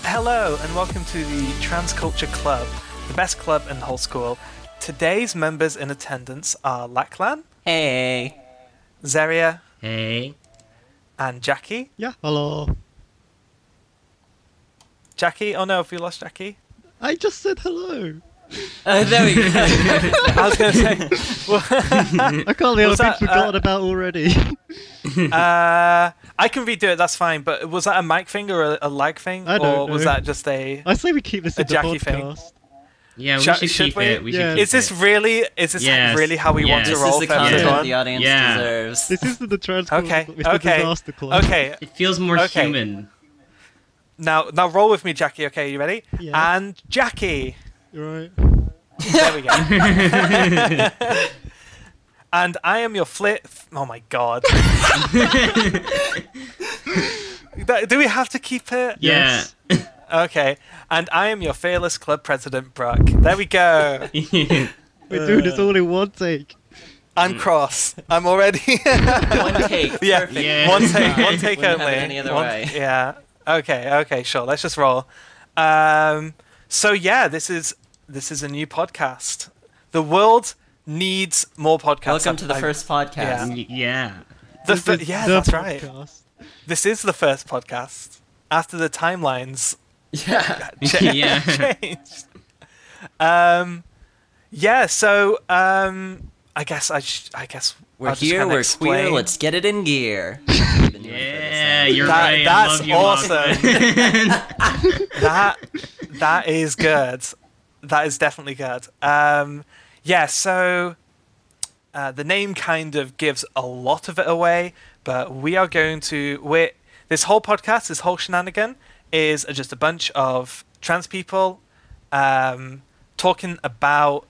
Hello and welcome to the Transculture Club, the best club in the whole school. Today's members in attendance are Lachlan. Hey. Zeria. Hey. And Jackie. Yeah, hello. Jackie? Oh no, have we lost Jackie? I just said hello. There we go. I was going to say... Well, I can't believe I've been forgotten about already. I can redo it, that's fine, but was that a mic thing or a lag thing? I don't know. Or was that just a... I say we keep this in the Jackie podcast. thing. Yeah, we should keep we? it. We should Yeah. keep Is this it. really how we want to This roll is the for content everyone? the audience Yeah. deserves. This isn't the Transculture Okay, Club, it's the okay, Disaster Club. okay. It feels more Okay. human. Now roll with me, Jackie. Okay, you ready? Yeah. And Jackie. You're right. There we go. And I am your Oh my god. Do we have to keep it? Yeah. Okay. And I am your fearless club president, Brooke. There we go. We're doing this all in one take. And cross. I'm already. One take. Yeah. Perfect. Yeah. One take. One take Wouldn't only. have it any other way. Yeah. Okay. Sure. Let's just roll. So yeah, this is a new podcast. The world needs more podcasts. Welcome to the first podcast. Yeah. That's The right. podcast. This is the first podcast after the timelines Yeah. Yeah. changed. Yeah. So I guess We're I'll just here, kinda we're explain. queer, let's get it in gear. Yeah, you're right. That's I love you, awesome. Lachlan. That is good. That is definitely good. Yeah. So the name kind of gives a lot of it away, but we are going to this whole podcast, this whole shenanigan, is just a bunch of trans people talking about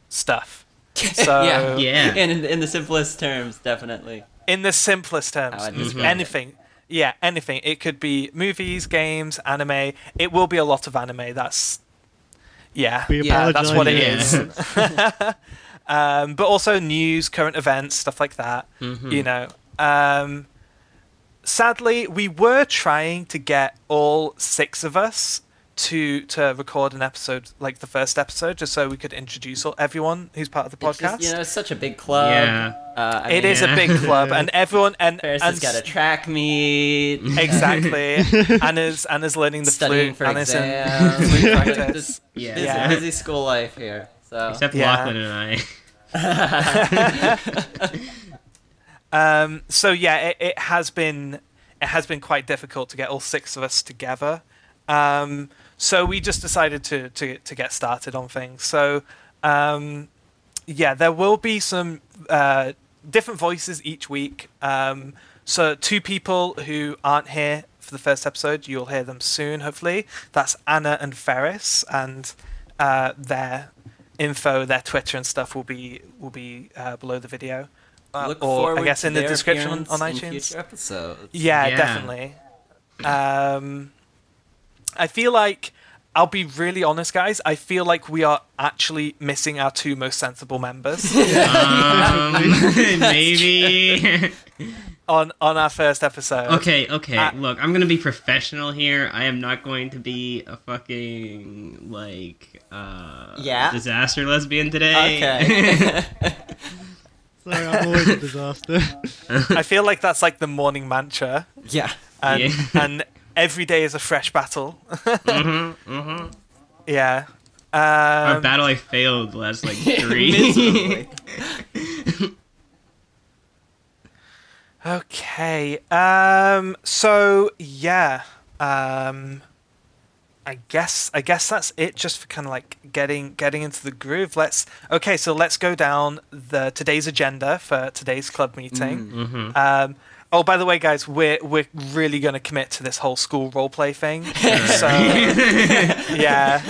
stuff. So yeah. In the simplest terms, definitely. in the simplest terms, How I'd describe anything. Yeah, anything. It could be movies, games, anime. It will be a lot of anime. That's We that's what it apologize. is. But also news, current events, stuff like that. You know. Sadly, we were trying to get all 6 of us to record an episode, like the first episode, just so we could introduce everyone who's part of the It's podcast. just, it's such a big club. Yeah. It is a big club, and everyone Ferris has got a track meet. exactly, Anna's learning the Studying flute, for Anna's in exams. flute Like, practice. Yeah. Busy school life here. So. Except Yeah. Lachlan and I. So yeah, it has been quite difficult to get all 6 of us together. So we just decided to get started on things. So yeah, there will be some different voices each week. So 2 people who aren't here for the first episode, you'll hear them soon, hopefully. That's Anna and Ferris, and their info, their Twitter and stuff will be below the video. Look Or forward I guess to in the their description on appearance in iTunes. future episodes. Yeah, Yeah. definitely. I feel like, I'll be really honest, guys. I feel like we are actually missing our 2 most sensible members Maybe. on our first episode. Okay. Look, I'm gonna be professional here. I am not going to be a fucking disaster lesbian today. Okay. Sorry, I'm always a disaster. I feel like that's like the morning mantra, Yeah. and every day is a fresh battle. Yeah. A battle I failed last 3. Miserably. Okay. So yeah. I guess that's it, just for kind of like getting into the groove. Let's go down today's agenda for today's club meeting. Oh, by the way, guys, we're really going to commit to this whole school roleplay thing. So yeah.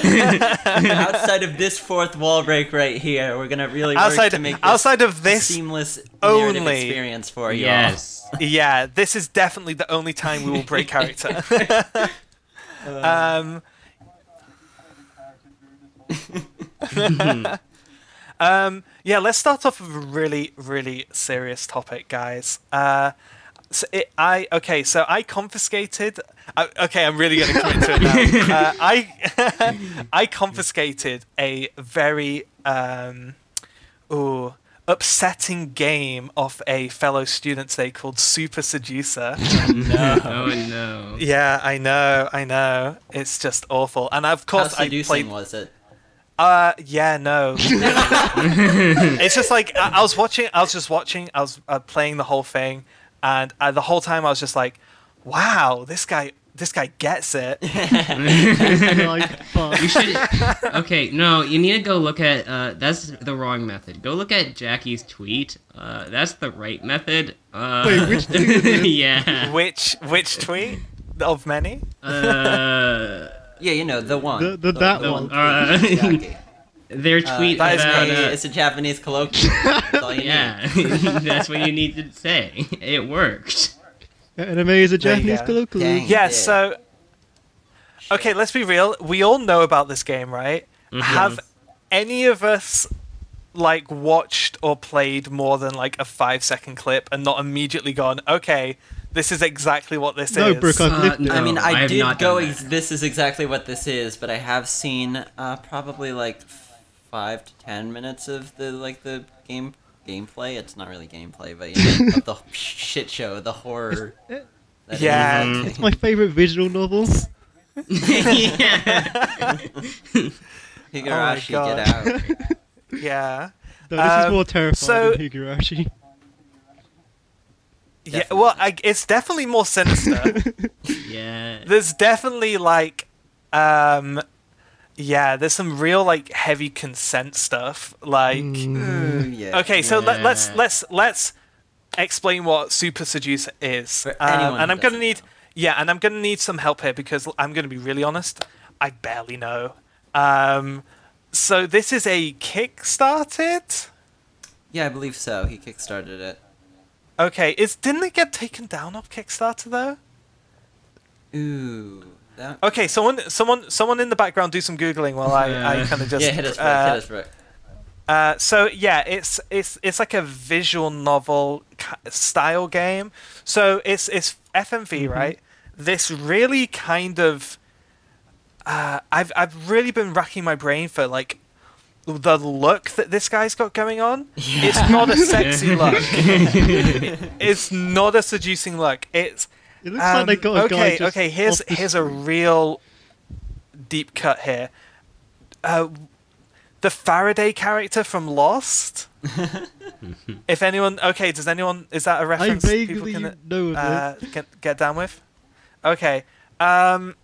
Outside of this fourth wall break right here, we're gonna really work to make this outside of a this seamless narrative only experience for you. Yes. Yeah, this is definitely the only time we will break character. Yeah, let's start off with a really, really serious topic, guys. So I confiscated. Okay, I'm really going to commit to it now. I confiscated a very upsetting game of a fellow student today called Super Seducer. No. Oh no. Yeah, I know. It's just awful. And of How course, I seducing played. was it? Yeah, no. It's just like I was just watching. I was playing the whole thing, and the whole time I was just like, "Wow, this guy gets it." Like, fuck. You should. Okay, no, you need to go look at. That's the wrong method. Go look at Jackie's tweet. That's the right method. Wait, which tweet is this? Yeah. Which tweet of many? Yeah, you know, the one. That the one. Jackie. Their tweet that is about. It's a Japanese colloquial. That's all you need. Yeah, that's what you need to say. It worked. Anime is a There you Japanese go. colloquial. Dang. Yeah. Yeah. So, okay, let's be real. We all know about this game, right? Mhm. Have any of us like watched or played more than like a 5-second clip and not immediately gone, okay, this is exactly what this No, is? Brooke, I've lived it. no. I mean, I I have did not go. done that. This is exactly what this is, but I have seen probably like 5 to 10 minutes of the gameplay. It's not really gameplay, but you know, of the shit show, the horror. that Yeah. is. It's my favorite visual novel. Yeah. Higurashi, God. get out. Yeah. No, this is more so- terrifying than Higurashi. Yeah. Well, it's definitely more sinister. Yeah. There's definitely like, yeah, there's some real like heavy consent stuff. Like, Ooh, yeah. okay, so Yeah. let's explain what Super Seducer is. For anyone And who I'm gonna doesn't need, know. yeah, and I'm gonna need some help here because I'm gonna be really honest. I barely know. So this is a Kickstarted. Yeah, I believe so. He kickstarted it. Okay, didn't it get taken down off Kickstarter though? Ooh. That... Okay, someone in the background do some googling while I kind of just Yeah, hit us, Brooke. So yeah, it's like a visual novel style game. So it's FMV, right? This really kind of I've really been racking my brain for like the look that this guy's got going on. Yeah. It's not a sexy look. It's not a seducing look. It's It looks like they got a guy just okay. off the Here's a real deep cut here. The Faraday character from Lost. If anyone, okay, is that a reference people vaguely can know of this. get down with? Okay. Oh.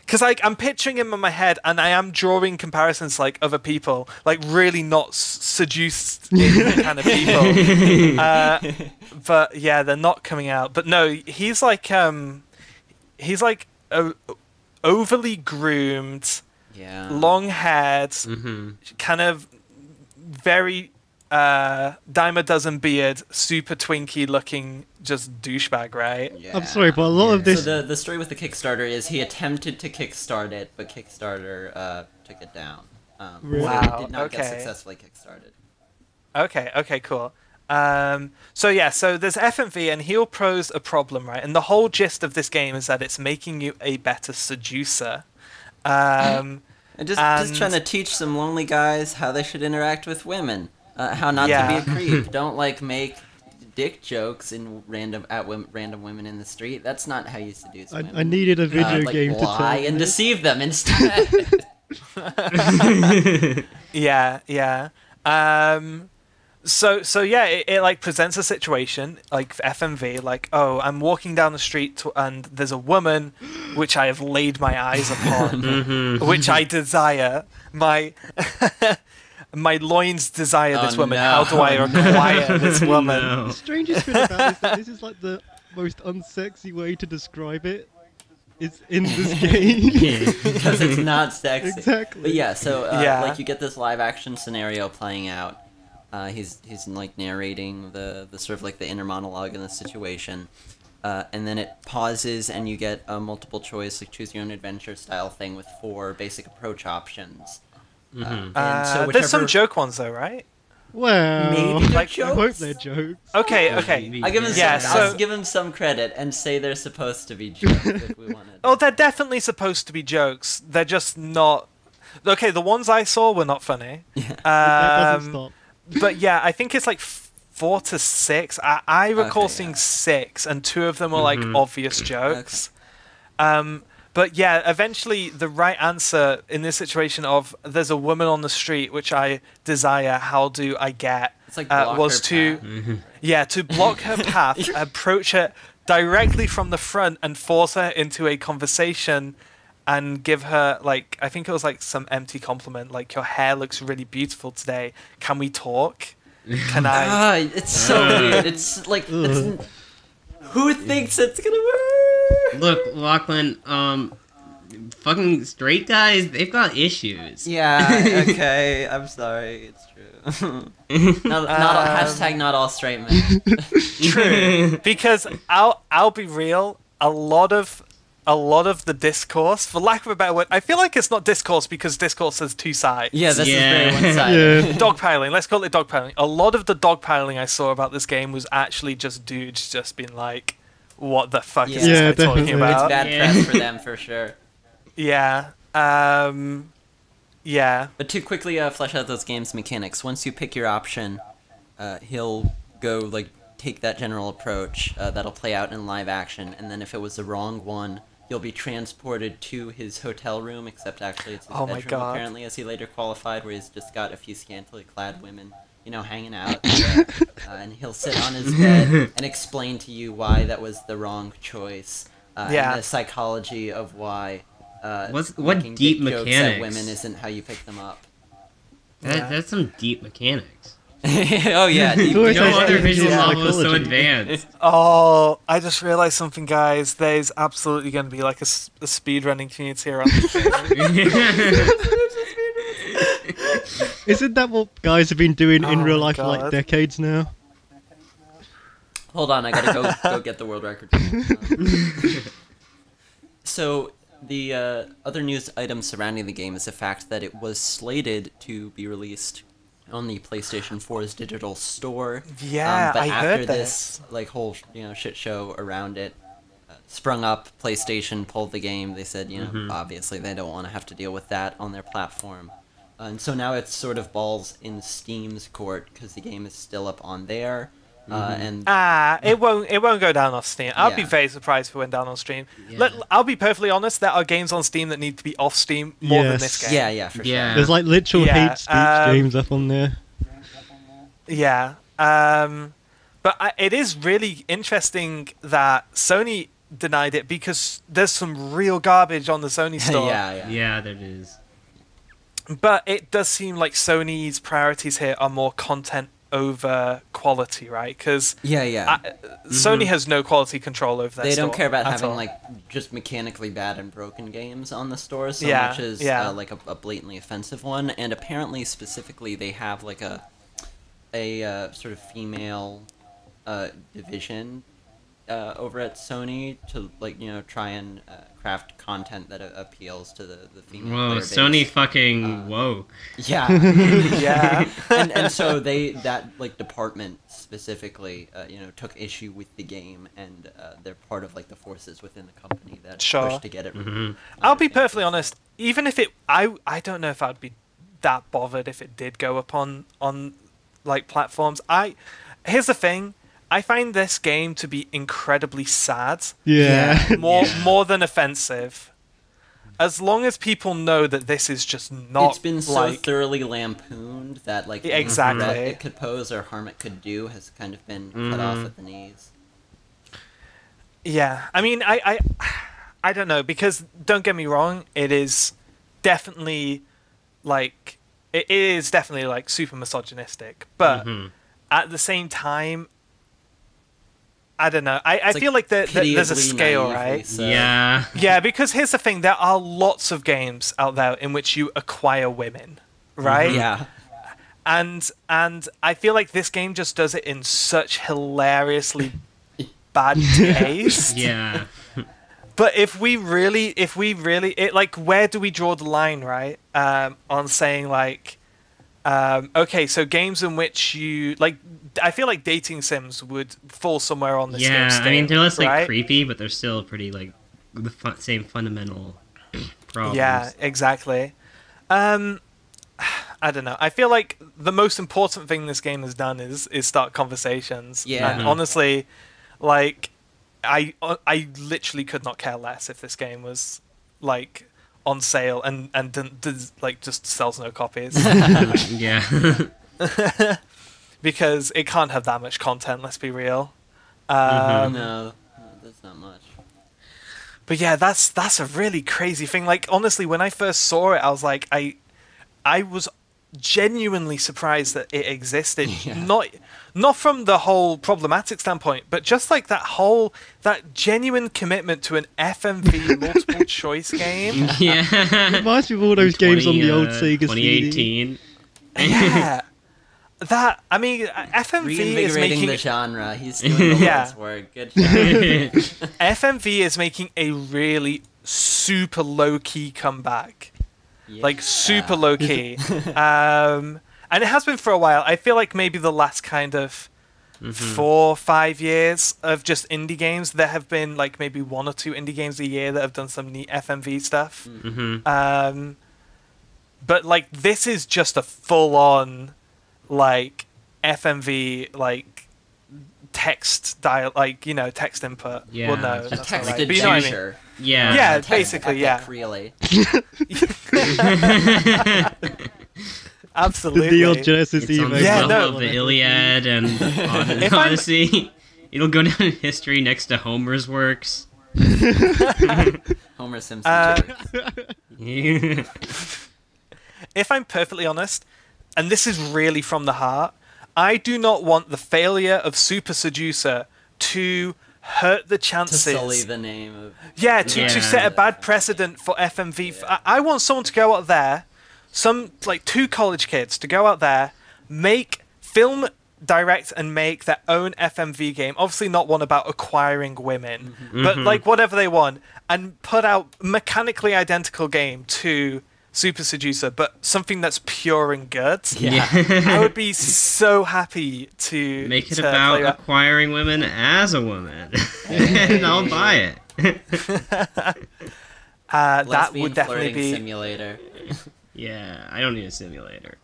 Because like I'm picturing him in my head, and I am drawing comparisons like other people, like really not seduced kind of people. But yeah, they're not coming out. But no, he's like overly groomed, Yeah. long haired, kind of very dime a dozen beard, super twinky looking, just douchebag, right? Yeah. I'm sorry, but a lot of this. So the story with the Kickstarter is he attempted to kickstart it, but Kickstarter took it down. Really? So Wow, it did not get okay. successfully kickstarted. Okay, cool. So there's FMV, and he'll pose a problem, right? And the whole gist of this game is that it's making you a better seducer. And just trying to teach some lonely guys how they should interact with women, how not Yeah. to be a creep. Don't like make dick jokes in random women in the street. That's not how you seduce women. I needed a video like game to lie tell and me. deceive them instead. Yeah. So yeah, it like presents a situation like FMV, like, oh, I'm walking down the street and there's a woman which I have laid my eyes upon, which I desire. My my loins desire this Oh, woman. no. How do I acquire this woman? No. The strangest thing about this, that this is like the most unsexy way to describe it. It's in this game. Yeah. Because it's not sexy. Exactly. But yeah, so Yeah. like you get this live action scenario playing out. He's like narrating the sort of like the inner monologue in the situation, and then it pauses and you get a multiple choice, like choose your own adventure style thing with 4 basic approach options. And so There's some whichever- joke ones though, right? Well, Maybe they're like, I hope jokes. they're jokes. Okay. I give them Yeah, some, I'll so- give them some credit and say they're supposed to be jokes if we want to. Oh, they're definitely supposed to be jokes. They're just not. Okay, the ones I saw were not funny. That doesn't stop. But yeah, I think it's like 4 to 6. I recall Okay, seeing yeah. 6, and 2 of them were like obvious jokes. But yeah, eventually the right answer in this situation of there's a woman on the street which I desire, how do I get? It's like block was her to path. to block her path, approach her directly from the front, and force her into a conversation, and give her like I think it was like some empty compliment, like your hair looks really beautiful today. Can we talk? Can I? Ah, it's so weird. It's like who thinks it's gonna work? Look, Lachlan, fucking straight guys, they've got issues. Yeah. Okay. I'm sorry. It's true. not hashtag not all straight men. True, because I'll be real. A lot of the discourse, for lack of a better word, I feel like it's not discourse because discourse has 2 sides. Yeah, this Yeah. is very one-sided. Yeah. Dogpiling. Let's call it dogpiling. A lot of the dogpiling I saw about this game was actually just dudes just being like, "What the fuck is Yeah, this guy talking definitely. It's about?" bad Yeah. press for them for sure. Yeah. Yeah. But to quickly flesh out those games mechanics, once you pick your option, he'll go like take that general approach that'll play out in live action, and then if it was the wrong one, you'll be transported to his hotel room. Except actually, it's his Oh my bedroom. God. Apparently, as he later qualified, where he's just got a few scantily clad women, hanging out, and he'll sit on his bed and explain to you why that was the wrong choice. Yeah. And the psychology of why. What making deep dick jokes mechanics? at women isn't how you pick them up. That's some deep mechanics. Oh yeah, deep always No has other deep visual psychology. novel is so advanced. Oh, I just realized something, guys. There's absolutely going to be like a speedrunning community around this game. Isn't that what guys have been doing in Oh real my life for like God. decades now? Hold on, I gotta go get the world record. So the other news item surrounding the game is the fact that it was slated to be released on the PlayStation 4's digital store. Yeah, but I after heard this like whole shit show around it sprung up, PlayStation pulled the game. They said obviously they don't want to have to deal with that on their platform, and so now it's sort of balls in Steam's court because the game is still up on there. And It won't go down off Steam. I'll be Yeah. very surprised if it went down on Steam. Yeah. I'll be perfectly honest. There are games on Steam that need to be off Steam more than this Yes. game. yeah, for Yeah. There's like literal Yeah, hate speech games up on there. Yeah. But it is really interesting that Sony denied it because there's some real garbage on the Sony sure. store. yeah. Yeah, there it is. But it does seem like Sony's priorities here are more content over quality, right? Because Yeah. Sony has no quality control over their They store don't care about at having all. like just mechanically bad and broken games on the store so Yeah, much as yeah. like a blatantly offensive one. And apparently, specifically, they have like a sort of female division over at Sony to like try and craft content that appeals to the female Whoa, player base. Sony fucking woke. Yeah. Yeah. and so that like department specifically took issue with the game, and they're part of like the forces within the company that Sure. pushed to get it removed. I'll be perfectly honest. Even if I don't know if I'd be that bothered if it did go up on like platforms. Here's the thing. I find this game to be incredibly sad. Yeah. More than offensive. As long as people know that this is just not It's been so like thoroughly lampooned that like any Exactly. threat it could pose or harm it could do has kind of been cut off at the knees. Yeah, I mean, I don't know, because don't get me wrong, it is definitely like super misogynistic, but at the same time, I don't know. I It's, feel like there's a pitiably scale, naively right? so. Yeah. Yeah, because here's the thing: there are lots of games out there in which you acquire women, right? Yeah. And I feel like this game just does it in such hilariously bad taste. Yeah. But if we really, like, where do we draw the line, right? On saying like, Okay, so games in which you like, I feel like dating sims would fall somewhere on this. Yeah, scale, I mean they're less like right? creepy, but they're still pretty like the same fundamental problems. Yeah, exactly. I don't know. I feel like the most important thing this game has done is start conversations. Yeah. And honestly, like, I literally could not care less if this game was like on sale and like just sells no copies. Yeah. Because it can't have that much content, let's be real. No, that's not much. But yeah, that's a really crazy thing. Like, honestly, when I first saw it, I was like, I was genuinely surprised that it existed. Yeah. Not from the whole problematic standpoint, but just like that genuine commitment to an FMV multiple choice game. Yeah. Reminds me of all those games on the old Sega CD. 2018. Yeah. That, I mean, FMV is Reinvigorating making the genre. He's doing the Lord's work. Good job. FMV is making a really super low key comeback. Like super low key. And it has been for a while. I feel like maybe the last kind of 4-5 years of just indie games, there have been like maybe 1 or 2 indie games a year that have done some neat FMV stuff. But like this is just a full on like FMV like text like text input. Yeah. Well, no, A that's not text right. But you know what I mean. adjuster. Yeah. Yeah, Text basically, yeah. epic relay. Absolutely. The Neo Genesis It's on the Evo. Yeah, level no. of the Iliad and If I'm- Odyssey. It'll go down in history next to Homer's works. Homer Simpson. jokes. Yeah. If I'm perfectly honest, and this is really from the heart, I do not want the failure of Super Seducer to hurt the To chances. sully the name of. Yeah, to Yeah. set a bad precedent for FMV. I want someone to go out there, some like 2 college kids to go out there, film, direct, and make their own FMV game. Obviously, not one about acquiring women, but like whatever they want, and put out mechanically identical game to Super Seducer, but something that's pure and good. Yeah. I would be so happy to Make it to about play that. acquiring women as a woman. And I'll buy it. That Lesbian would definitely flirting be. simulator. Yeah, I don't need a simulator.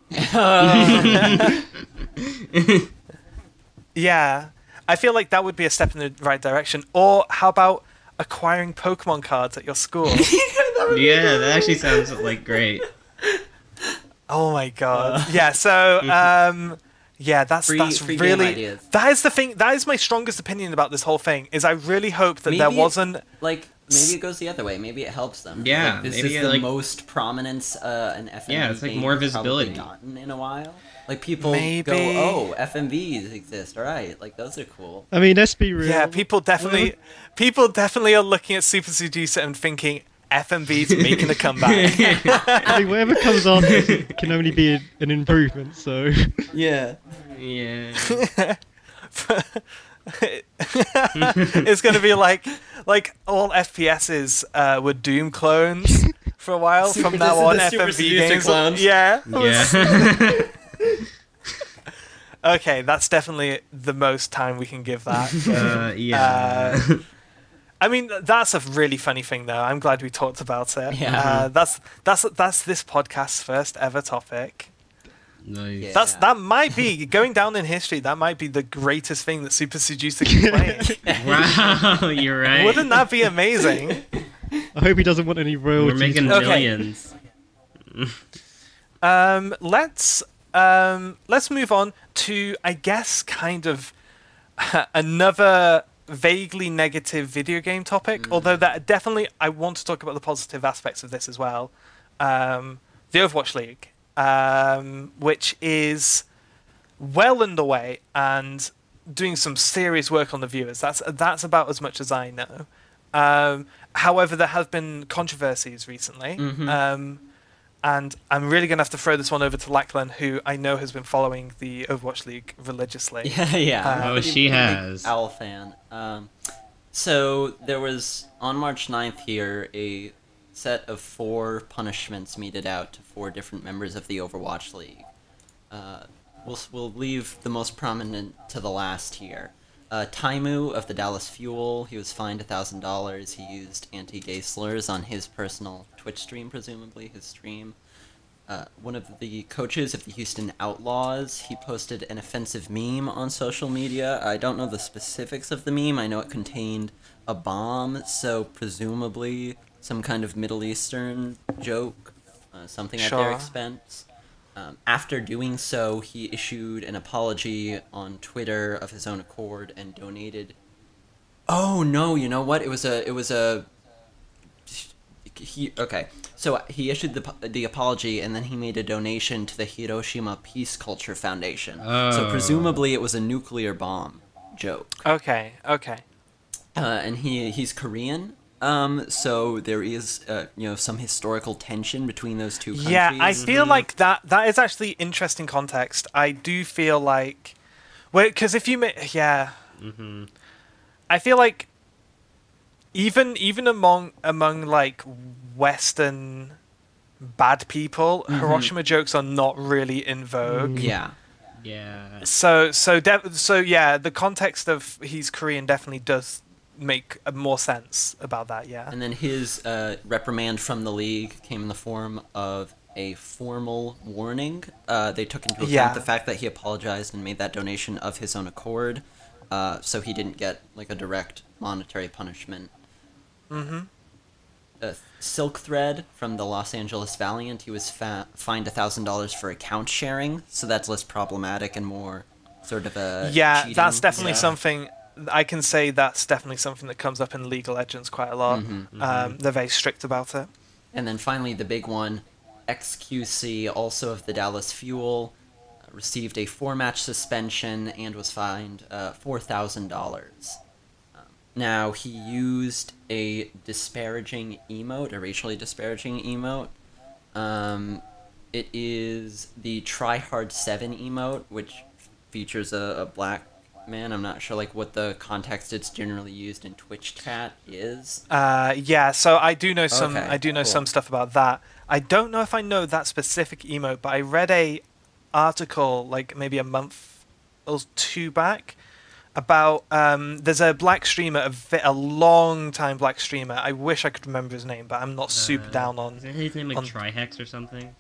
Yeah, I feel like that would be a step in the right direction. Or how about acquiring Pokemon cards at your school? Yeah, that actually sounds like great. Oh my god. Yeah, so yeah, that's Free game really ideas. that is the thing. That is my strongest opinion about this whole thing. Is I really hope that there Maybe- wasn't. Like, maybe it goes the other way. Maybe it helps them. Yeah, Like, this maybe is the like- most prominence an FMV Yeah, it's like game more has probably visibility. gotten in a while. Like, people Maybe. go, oh, FMVs exist, alright, like, those are cool. I mean, let's be real. Yeah, people definitely are looking at Super Seducer and thinking FMV's making a comeback. I mean, whatever comes after can only be an improvement. So Yeah. Yeah. It's gonna be like all FPSs were Doom clones for a while. Super- From now this is on, the Super FMV Seducer games. clones. Yeah. Yeah. Okay, that's definitely the most time we can give that. Yeah. I mean, that's a really funny thing, though. I'm glad we talked about it. Yeah. That's this podcast's first ever topic. Nice. Yeah. That might be going down in history. That might be the greatest thing that Super Seducer can play. Wow, you're right. Wouldn't that be amazing? I hope he doesn't want any royalties. We're making Okay. millions. Let's move on to, I guess, kind of another vaguely negative video game topic. Although that definitely, I want to talk about the positive aspects of this as well. The Overwatch League, which is well underway and doing some serious work on the viewers. That's about as much as I know. However, there have been controversies recently. And I'm really going to have to throw this one over to Lachlan, who I know has been following the Overwatch League religiously. Yeah. Oh, Pretty she big has. Owl fan. So there was on March 9th here a set of 4 punishments meted out to 4 different members of the Overwatch League. We'll leave the most prominent to the last here. Taimu of the Dallas Fuel, he was fined $1,000. He used anti-gay slurs on his personal Twitch stream, presumably his stream. One of the coaches of the Houston Outlaws, he posted an offensive meme on social media. I don't know the specifics of the meme. I know it contained a bomb, so presumably some kind of Middle Eastern joke, something at their expense. After doing so, he issued an apology on Twitter of his own accord and donated. Oh no! You know what? So he issued the apology and then he made a donation to the Hiroshima Peace Culture Foundation. Oh. So presumably it was a nuclear bomb joke. Okay. And he's Korean. So there is, some historical tension between those two countries. Yeah, I feel like that is actually interesting context. I do feel like, because if you I feel like even among like Western bad people, Hiroshima jokes are not really in vogue. Yeah. Yeah. So yeah, the context of he's Korean definitely does make more sense about that, yeah. And then his reprimand from the league came in the form of a formal warning. They took into account the fact that he apologized and made that donation of his own accord, so he didn't get like a direct monetary punishment. Silk Thread from the Los Angeles Valiant, he was fined $1,000 for account sharing, so that's less problematic and more sort of a cheating. That's definitely something. I can say that's definitely something that comes up in League of Legends quite a lot. They're very strict about it. And then finally, the big one, XQC, also of the Dallas Fuel, received a 4-match suspension and was fined $4,000. Now, he used a disparaging emote, a racially disparaging emote. It is the Tryhard7 emote, which features a black man. I'm not sure like what the context it's generally used in Twitch chat is. So I do know some cool. some stuff about that. I don't know if I know that specific emote, but I read a article like maybe a month or two back about there's a black streamer, a long time black streamer. I wish I could remember his name, but I'm not super down on. Isn't his name like Trihex or something?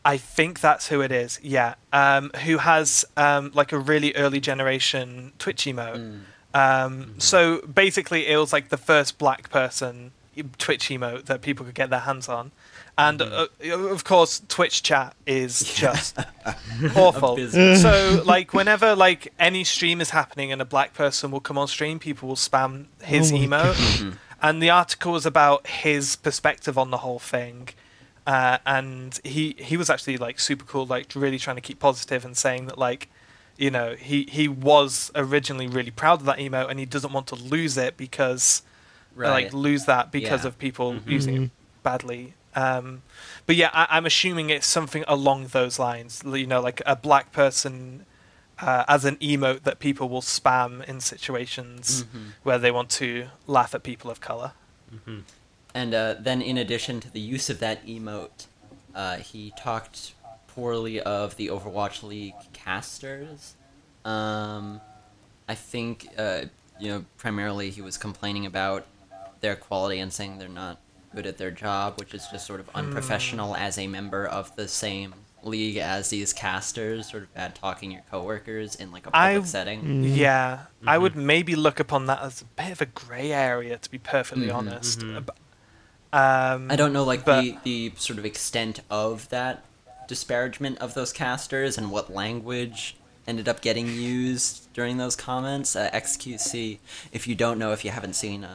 I think that's who it is, yeah. Who has like a really early generation Twitch emote. So basically it was like the first black person Twitch emote that people could get their hands on. And of course Twitch chat is just awful. So like whenever like any stream is happening and a black person will come on stream, people will spam his emote. And the article was about his perspective on the whole thing. And he was actually like super cool, like really trying to keep positive and saying that like, you know, he was originally really proud of that emote and he doesn't want to lose it because of people using it badly. But yeah, I'm assuming it's something along those lines, you know, like a black person as an emote that people will spam in situations where they want to laugh at people of color. And then in addition to the use of that emote, he talked poorly of the Overwatch League casters. I think, primarily he was complaining about their quality and saying they're not good at their job, which is just sort of unprofessional as a member of the same league as these casters, sort of bad talking your coworkers in like a public setting. Yeah, I would maybe look upon that as a bit of a grey area, to be perfectly honest. I don't know, like, the sort of extent of that disparagement of those casters and what language ended up getting used during those comments. XQC, if you don't know, if you haven't seen,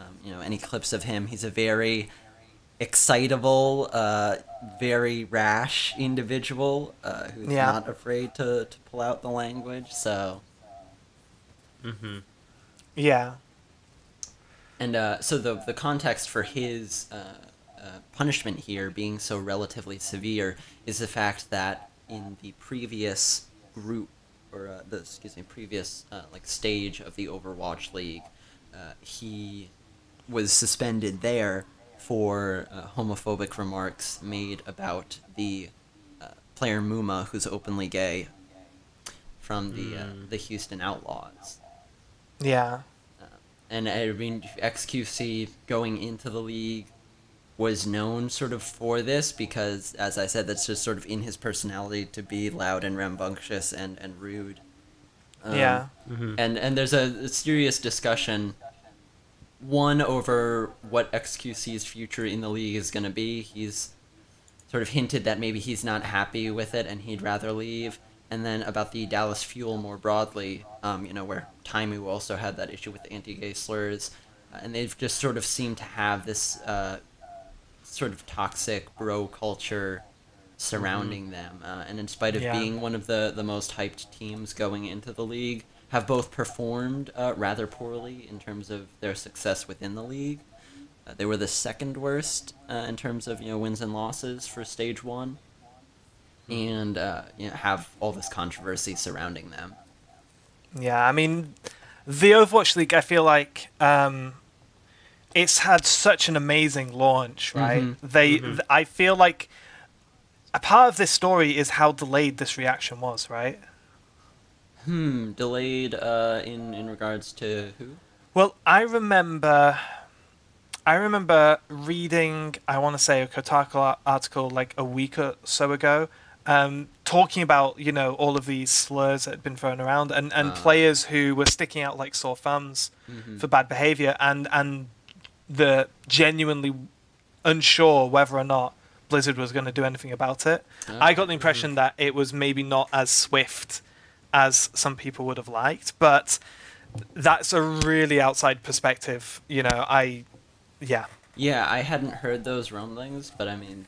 any clips of him, he's a very excitable, very rash individual who's not afraid to pull out the language, so... Yeah. And so the context for his punishment here being so relatively severe is the fact that in the previous group, or previous stage of the Overwatch League, he was suspended there for homophobic remarks made about the player Muma, who's openly gay, from the Houston Outlaws. Yeah. And I mean, XQC going into the league was known sort of for this because, as I said, that's just sort of in his personality to be loud and rambunctious and rude. Yeah. And there's a serious discussion, one, over what XQC's future in the league is going to be. He's sort of hinted that maybe he's not happy with it and he'd rather leave. And then about the Dallas Fuel more broadly, where Taimu also had that issue with the anti-gay slurs. And they've just sort of seemed to have this sort of toxic bro culture surrounding them. And in spite of being one of the most hyped teams going into the league, have both performed rather poorly in terms of their success within the league. They were the second worst in terms of wins and losses for Stage 1. And have all this controversy surrounding them. Yeah, I mean, the Overwatch League, I feel like it's had such an amazing launch, right? I feel like a part of this story is how delayed this reaction was, right? Delayed in regards to who? Well, I remember reading, I want to say, a Kotaku article like a week or so ago, talking about all of these slurs that had been thrown around and players who were sticking out like sore thumbs for bad behavior and the genuinely unsure whether or not Blizzard was going to do anything about it. I got the impression that it was maybe not as swift as some people would have liked, but that's a really outside perspective. Yeah, I hadn't heard those rumblings, but I mean,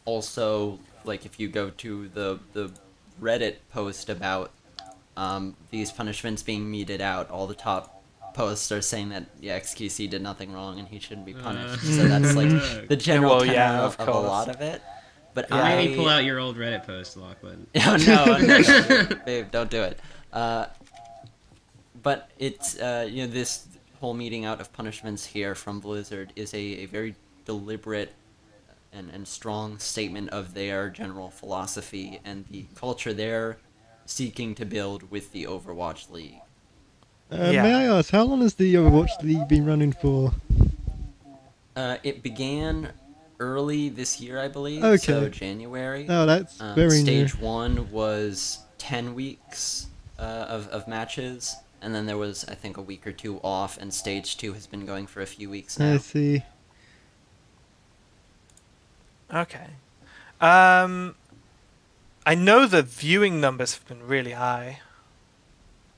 also, like, if you go to the Reddit post about these punishments being meted out, all the top posts are saying that XQC did nothing wrong and he shouldn't be punished. So that's like the general tenor of a lot of it. But maybe pull out your old Reddit post, Lachlan. No, babe, don't do it. But it's this whole meting out of punishments here from Blizzard is a very deliberate and strong statement of their general philosophy and the culture they're seeking to build with the Overwatch League. May I ask, how long has the Overwatch League been running for? It began early this year, I believe, okay. So January. Oh, that's very new. Stage 1 was 10 weeks of matches, and then there was, I think, a week or two off, and Stage 2 has been going for a few weeks now. I see. Okay. I know the viewing numbers have been really high.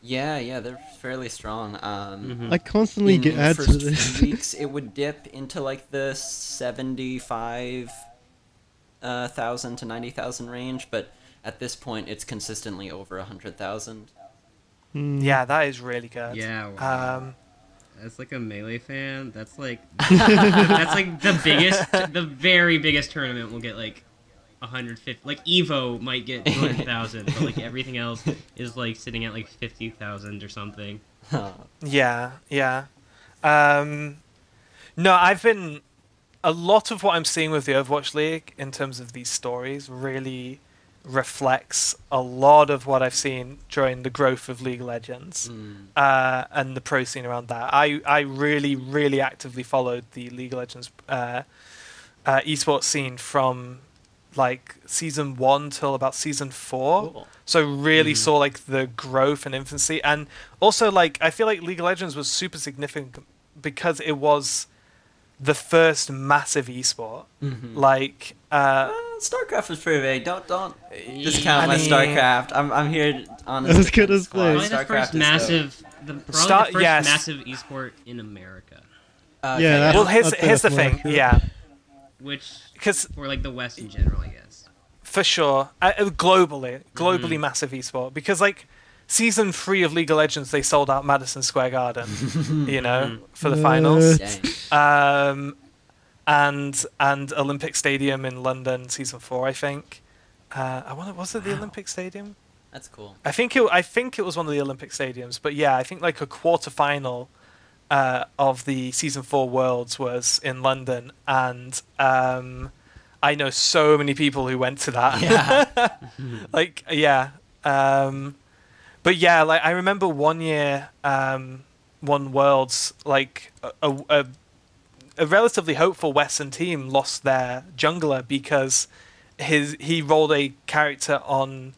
Yeah, they're fairly strong. I constantly get ads for this. In the first few weeks, it would dip into like the 75,000 to 90,000 range, but at this point, it's consistently over 100,000. Yeah, that is really good. Yeah. Wow. As like a Melee fan, that's like the very biggest tournament will get like 150. Like Evo might get 200,000, but like everything else is like sitting at like 50,000 or something. Yeah. No, a lot of what I'm seeing with the Overwatch League in terms of these stories really reflects a lot of what I've seen during the growth of League of Legends and the pro scene around that. I really actively followed the League of Legends esports scene from like season 1 till about season 4. Cool. So really saw like the growth and infancy, and also like I feel like League of Legends was super significant because it was the first massive esport. Like StarCraft was pretty big. Don't discount my StarCraft. I'm here honestly. I was gonna say probably the first massive massive esport in America. Well, here's the thing. Yeah. Which for like the West in general, I guess. For sure, globally massive esport, because like season 3 of League of Legends, they sold out Madison Square Garden, for the finals. And Olympic Stadium in London, season 4, I think. Was it the Olympic Stadium? That's cool. I think it was one of the Olympic stadiums, but yeah, I think like a quarterfinal of the season 4 Worlds was in London, and I know so many people who went to that. Yeah. Like, yeah. But yeah, like I remember one year, one Worlds, like a relatively hopeful Western team lost their jungler because he rolled a character on.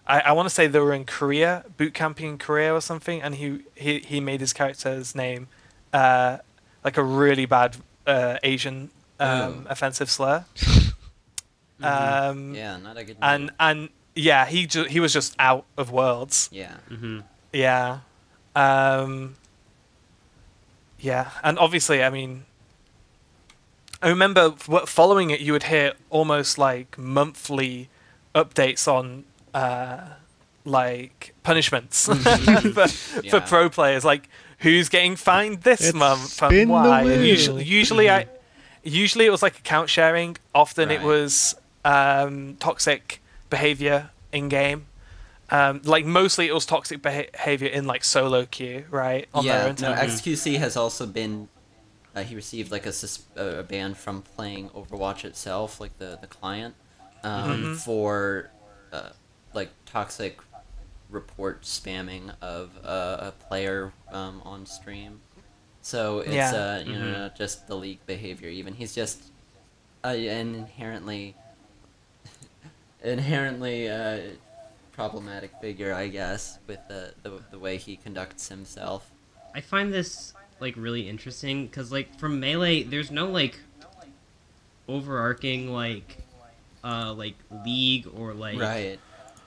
I want to say they were in Korea, boot camping in Korea or something, and he made his character's name like a really bad Asian offensive slur. Yeah, not a good move. And yeah, he was just out of Worlds. Yeah. Yeah. Yeah, and obviously, I mean, I remember following it, you would hear almost like monthly updates on like punishments for pro players, like who's getting fined this month and why. And usually it was like account sharing. Often it was toxic behavior in game. Like mostly it was toxic behavior in like solo queue, right? On their own time. XQC has also been. He received like a ban from playing Overwatch itself, like the client, for like toxic report spamming of a player on stream. So it's you know, not just the league behavior. Even he's just an inherently problematic figure, I guess, with the way he conducts himself. I find this like really interesting because like from Melee, there's no like overarching like league or like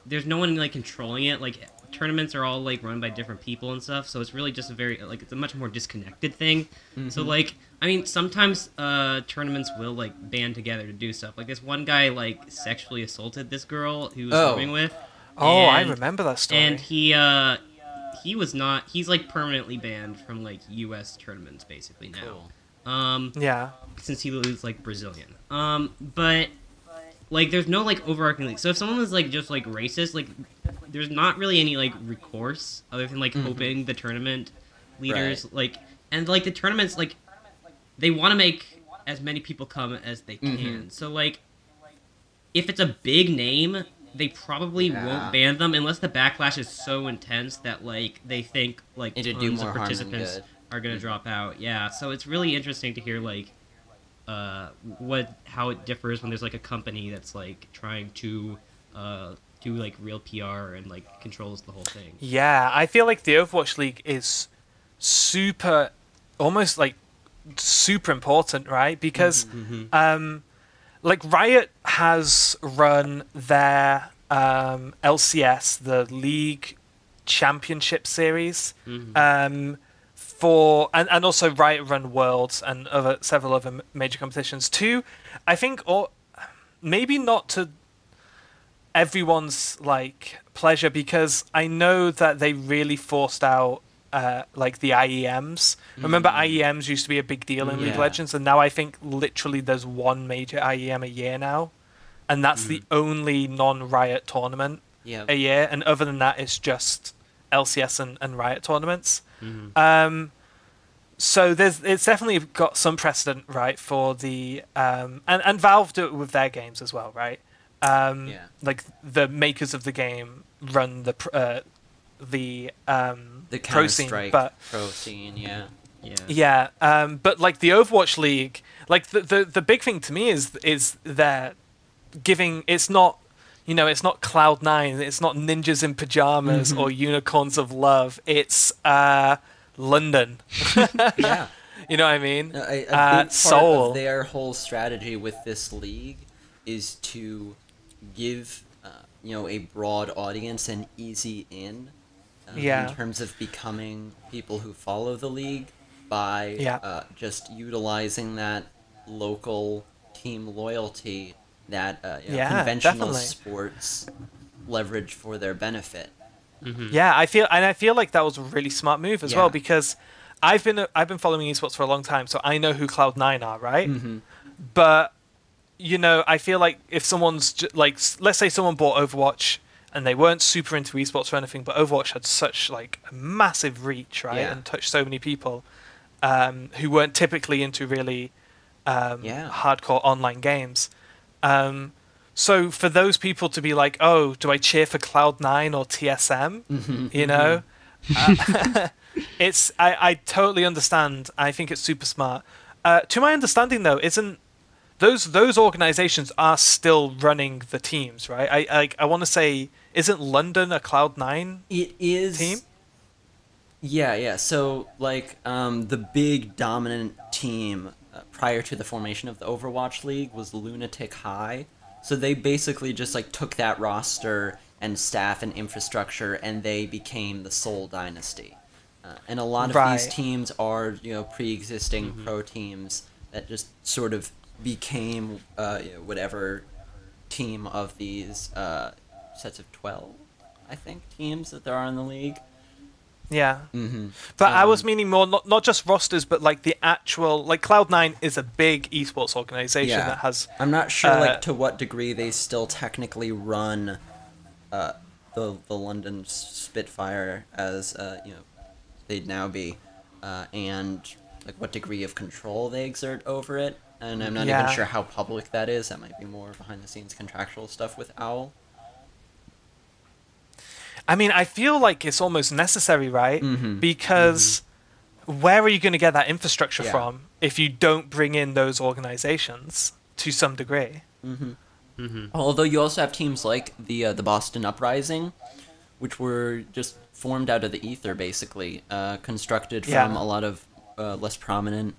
there's no one like controlling it. Like tournaments are all like run by different people and stuff, so it's really just a very like it's a much more disconnected thing. So like I mean sometimes tournaments will like band together to do stuff. Like this one guy like sexually assaulted this girl he was swimming with. I remember that story. And he's like permanently banned from like US tournaments basically now. Cool. Since he was like Brazilian. But like there's no like overarching league. So if someone was like just like racist, like there's not really any like recourse other than like hoping the tournament leaders like and like the tournaments like they want to make as many people come as they can. So like if it's a big name, they probably won't ban them unless the backlash is so intense that like they think like tons of participants are gonna drop out. Yeah, so it's really interesting to hear like how it differs when there's like a company that's like trying to do like real PR and like controls the whole thing. Yeah, I feel like the Overwatch League is almost like super important, right? Because like Riot has run their LCS, the League Championship Series, for and also Riot run Worlds and several other major competitions too. I think, or maybe not to everyone's like pleasure, because I know that they really forced out like the IEMs. Remember, IEMs used to be a big deal in League of Legends, and now I think literally there's one major IEM a year now, and that's the only non-Riot tournament a year. And other than that, it's just LCS and Riot tournaments. So it's definitely got some precedent, right, for the and Valve do it with their games as well, right? Like the makers of the game run the pro scene, but pro scene, but like the Overwatch League, like the big thing to me is that giving, it's not, you know, it's not Cloud9, it's not ninjas in pajamas or unicorns of love, it's London. You know what I mean? A big part Seoul. of their whole strategy with this league is to give you know, a broad audience an easy in terms of becoming people who follow the league by just utilizing that local team loyalty that conventional sports leverage for their benefit. Yeah, I feel like that was a really smart move as well, because I've been following esports for a long time, so I know who Cloud9 are, right? But you know, I feel like if someone's like, let's say someone bought Overwatch and they weren't super into esports or anything, but Overwatch had such like a massive reach, right, and touched so many people who weren't typically into really hardcore online games. So for those people to be like, oh, do I cheer for Cloud9 or TSM? You know, I totally understand. I think it's super smart. To my understanding, though, isn't those organizations are still running the teams, right? I want to say, isn't London a Cloud9 It is team? Yeah. So like the big dominant team prior to the formation of the Overwatch League was Lunatic High. So they basically just like took that roster and staff and infrastructure, and they became the Seoul Dynasty. And a lot of these teams are, pre-existing pro teams that just sort of became whatever team of these sets of 12, I think, teams that there are in the league. Yeah. But I was meaning more not just rosters, but like the actual, like Cloud9 is a big esports organization that has. I'm not sure like to what degree they still technically run the London Spitfire as they'd now be, and like what degree of control they exert over it. And I'm not even sure how public that is. That might be more behind the scenes contractual stuff with Owl. I mean, I feel like it's almost necessary, right? Because where are you going to get that infrastructure from if you don't bring in those organizations to some degree? Although you also have teams like the Boston Uprising, which were just formed out of the ether, basically, constructed from a lot of less prominent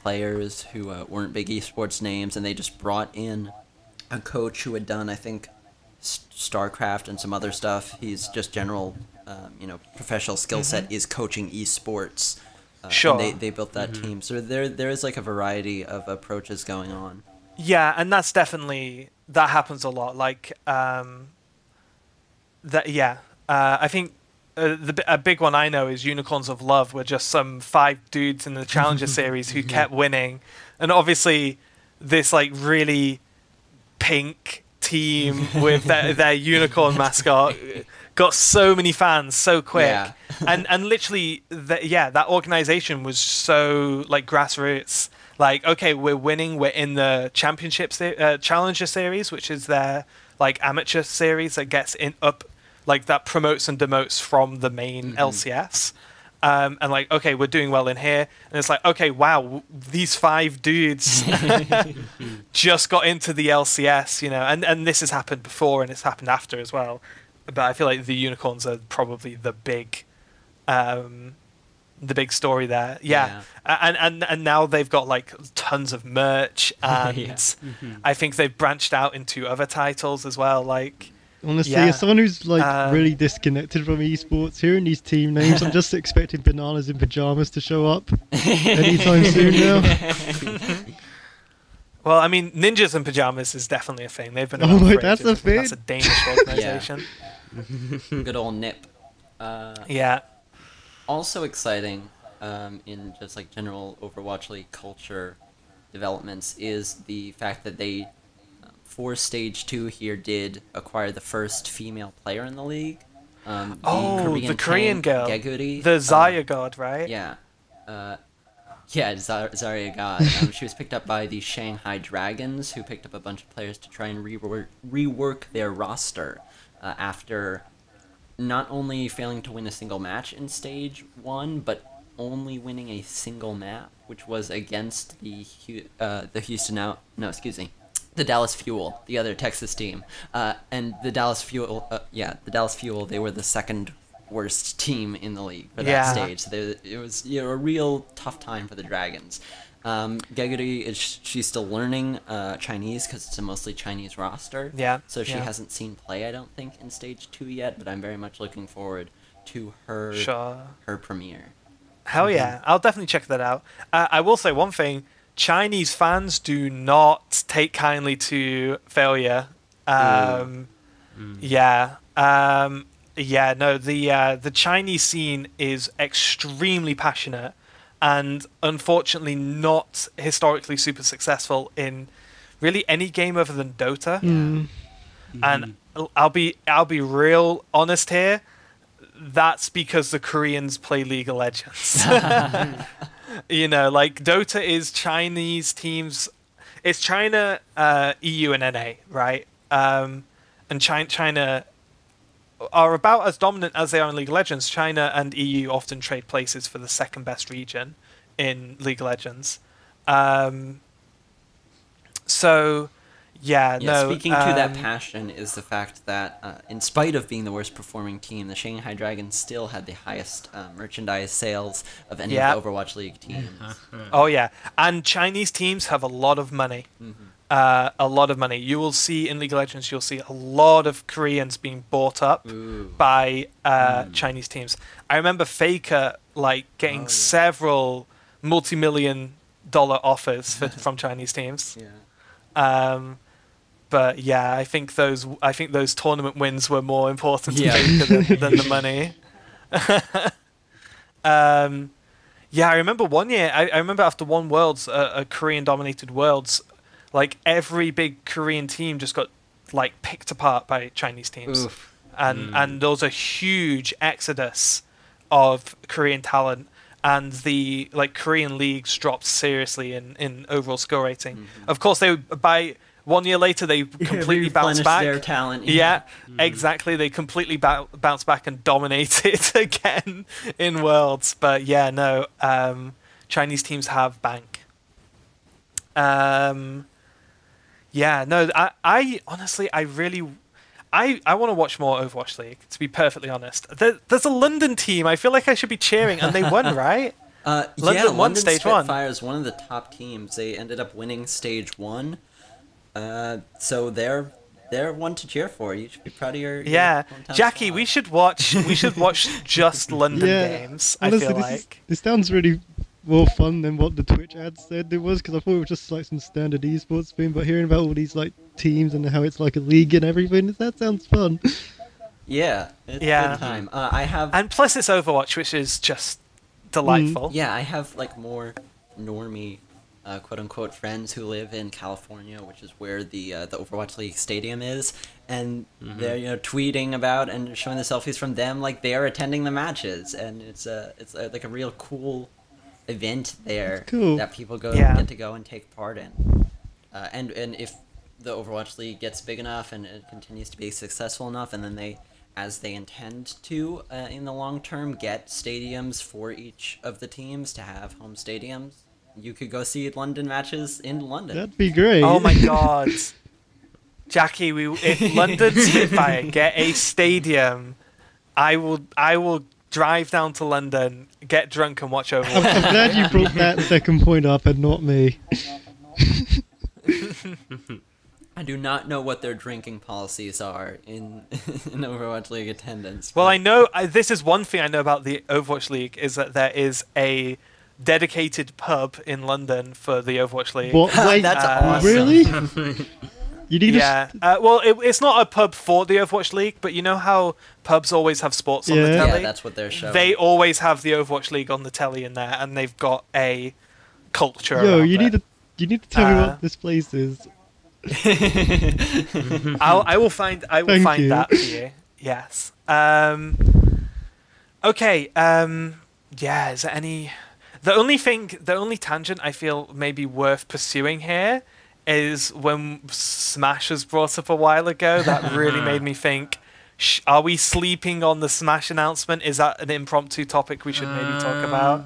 players who weren't big esports names, and they just brought in a coach who had done, I think, StarCraft and some other stuff. He's just general, professional skill set is coaching esports. Sure. And they built that team. So there is like a variety of approaches going on. Yeah, and that's definitely, that happens a lot. Like, I think a big one I know is Unicorns of Love, were just some 5 dudes in the Challenger series who kept winning. And obviously this like really pink team with their unicorn mascot got so many fans so quick. And literally that organization was so like grassroots. Like, okay, we're winning, we're in the championship Challenger series, which is their like amateur series that gets up, like that promotes and demotes from the main LCS. And like, okay, we're doing well in here. And it's like, okay, wow, these 5 dudes just got into the LCS, and this has happened before and it's happened after as well. But I feel like the Unicorns are probably the big story there. And now they've got like tons of merch, and I think they've branched out into other titles as well, like. Honestly, as someone who's like really disconnected from esports, hearing these team names, I'm just expecting bananas in pajamas to show up anytime soon now. Well, I mean, ninjas in pajamas is definitely a thing. They've been around for that's ages. a thing. That's a Danish organization. Good old Nip. Also exciting in just like general Overwatch League culture developments is the fact that they, for Stage 2 here, did acquire the first female player in the league. The Korean girl. Geguri. The Zarya God, right? Yeah. Zarya God. She was picked up by the Shanghai Dragons, who picked up a bunch of players to try and rework their roster after not only failing to win a single match in Stage 1, but only winning a single map, which was against the Dallas Fuel, the other Texas team. And the Dallas Fuel, they were the second worst team in the league for that stage. So it was a real tough time for the Dragons. Geguri, she's still learning Chinese because it's a mostly Chinese roster. So she hasn't seen play, I don't think, in Stage 2 yet, but I'm very much looking forward to her premiere. Hell yeah. I'll definitely check that out. I will say one thing. Chinese fans do not take kindly to failure. The Chinese scene is extremely passionate and unfortunately not historically super successful in really any game other than Dota. And I'll be real honest here. That's because the Koreans play League of Legends. Like Dota is Chinese teams. it's China, EU, and NA, right? And China are about as dominant as they are in League of Legends. China and EU often trade places for the second best region in League of Legends. So, Yeah, speaking to that passion is the fact that, in spite of being the worst performing team, the Shanghai Dragons still had the highest merchandise sales of any of the Overwatch League teams. Oh yeah, and Chinese teams have a lot of money. A lot of money. You will see in League of Legends, you'll see a lot of Koreans being bought up by Chinese teams. I remember Faker getting several multi-million-dollar offers from Chinese teams. But yeah, I think those tournament wins were more important to Faker than the money. I remember one year. I remember after one Worlds, a Korean-dominated Worlds, every big Korean team just got picked apart by Chinese teams, and there was a huge exodus of Korean talent, and the Korean leagues dropped seriously in overall skill rating. Of course, by 1 year later they completely bounced back. Their talent. Yeah, exactly. They completely bounced back and dominated again in Worlds. But yeah, no, Chinese teams have bank. Yeah, no, I honestly, I want to watch more Overwatch League, to be perfectly honest. There's a London team. I feel like I should be cheering, and they won, right? London won stage one. Spitfires, one of the top teams. They ended up winning stage 1. So they're one to cheer for. You should be proud of your hometown Jackie, squad. we should watch just London games. Honestly, I feel like this sounds really more fun than what the Twitch ad said it was, because I thought it was just some standard esports thing, but hearing about all these teams and how it's like a league and everything, that sounds fun. Yeah, it's a good time. And plus it's Overwatch, which is just delightful. Yeah, I have more normie quote-unquote friends who live in California, which is where the Overwatch League stadium is, and they're tweeting about and showing the selfies from them they are attending the matches, and it's a real cool event there that people get to go and take part in. And if the Overwatch League gets big enough and it continues to be successful enough, and then they intend to in the long term get stadiums for each of the teams to have home stadiums, you could go see London matches in London. That'd be great. Oh my god. Jackie, if London Spitfire get a stadium, I will drive down to London, get drunk and watch Overwatch. I'm glad you brought that second point up and not me. I do not know what their drinking policies are in Overwatch League attendance. Well, I know this is one thing I know about the Overwatch League, is that there is a dedicated pub in London for the Overwatch League. What? Wait, that's awesome. Really? You need well, it's not a pub for the Overwatch League, but you know how pubs always have sports on the telly? Yeah, that's what they're showing. They always have the Overwatch League on the telly in there, and they've got a culture. Yo, you need to tell me what this place is. I will find that for you. Yes. Okay. Yeah. Is there any? The only tangent I feel maybe worth pursuing here is when Smash was brought up a while ago. That really made me think, are we sleeping on the Smash announcement? Is that an impromptu topic we should maybe talk about?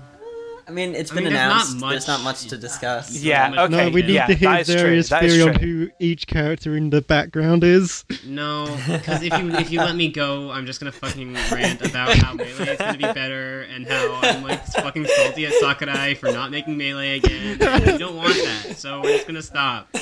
I mean, it's been announced. There's not much to discuss. Yeah, okay. No, we need to hear Darius' theory on who each character in the background is. No, because if you let me go, I'm just gonna fucking rant about how Melee is gonna be better and how I'm fucking salty at Sakurai for not making Melee again. And you don't want that, so we're just gonna stop.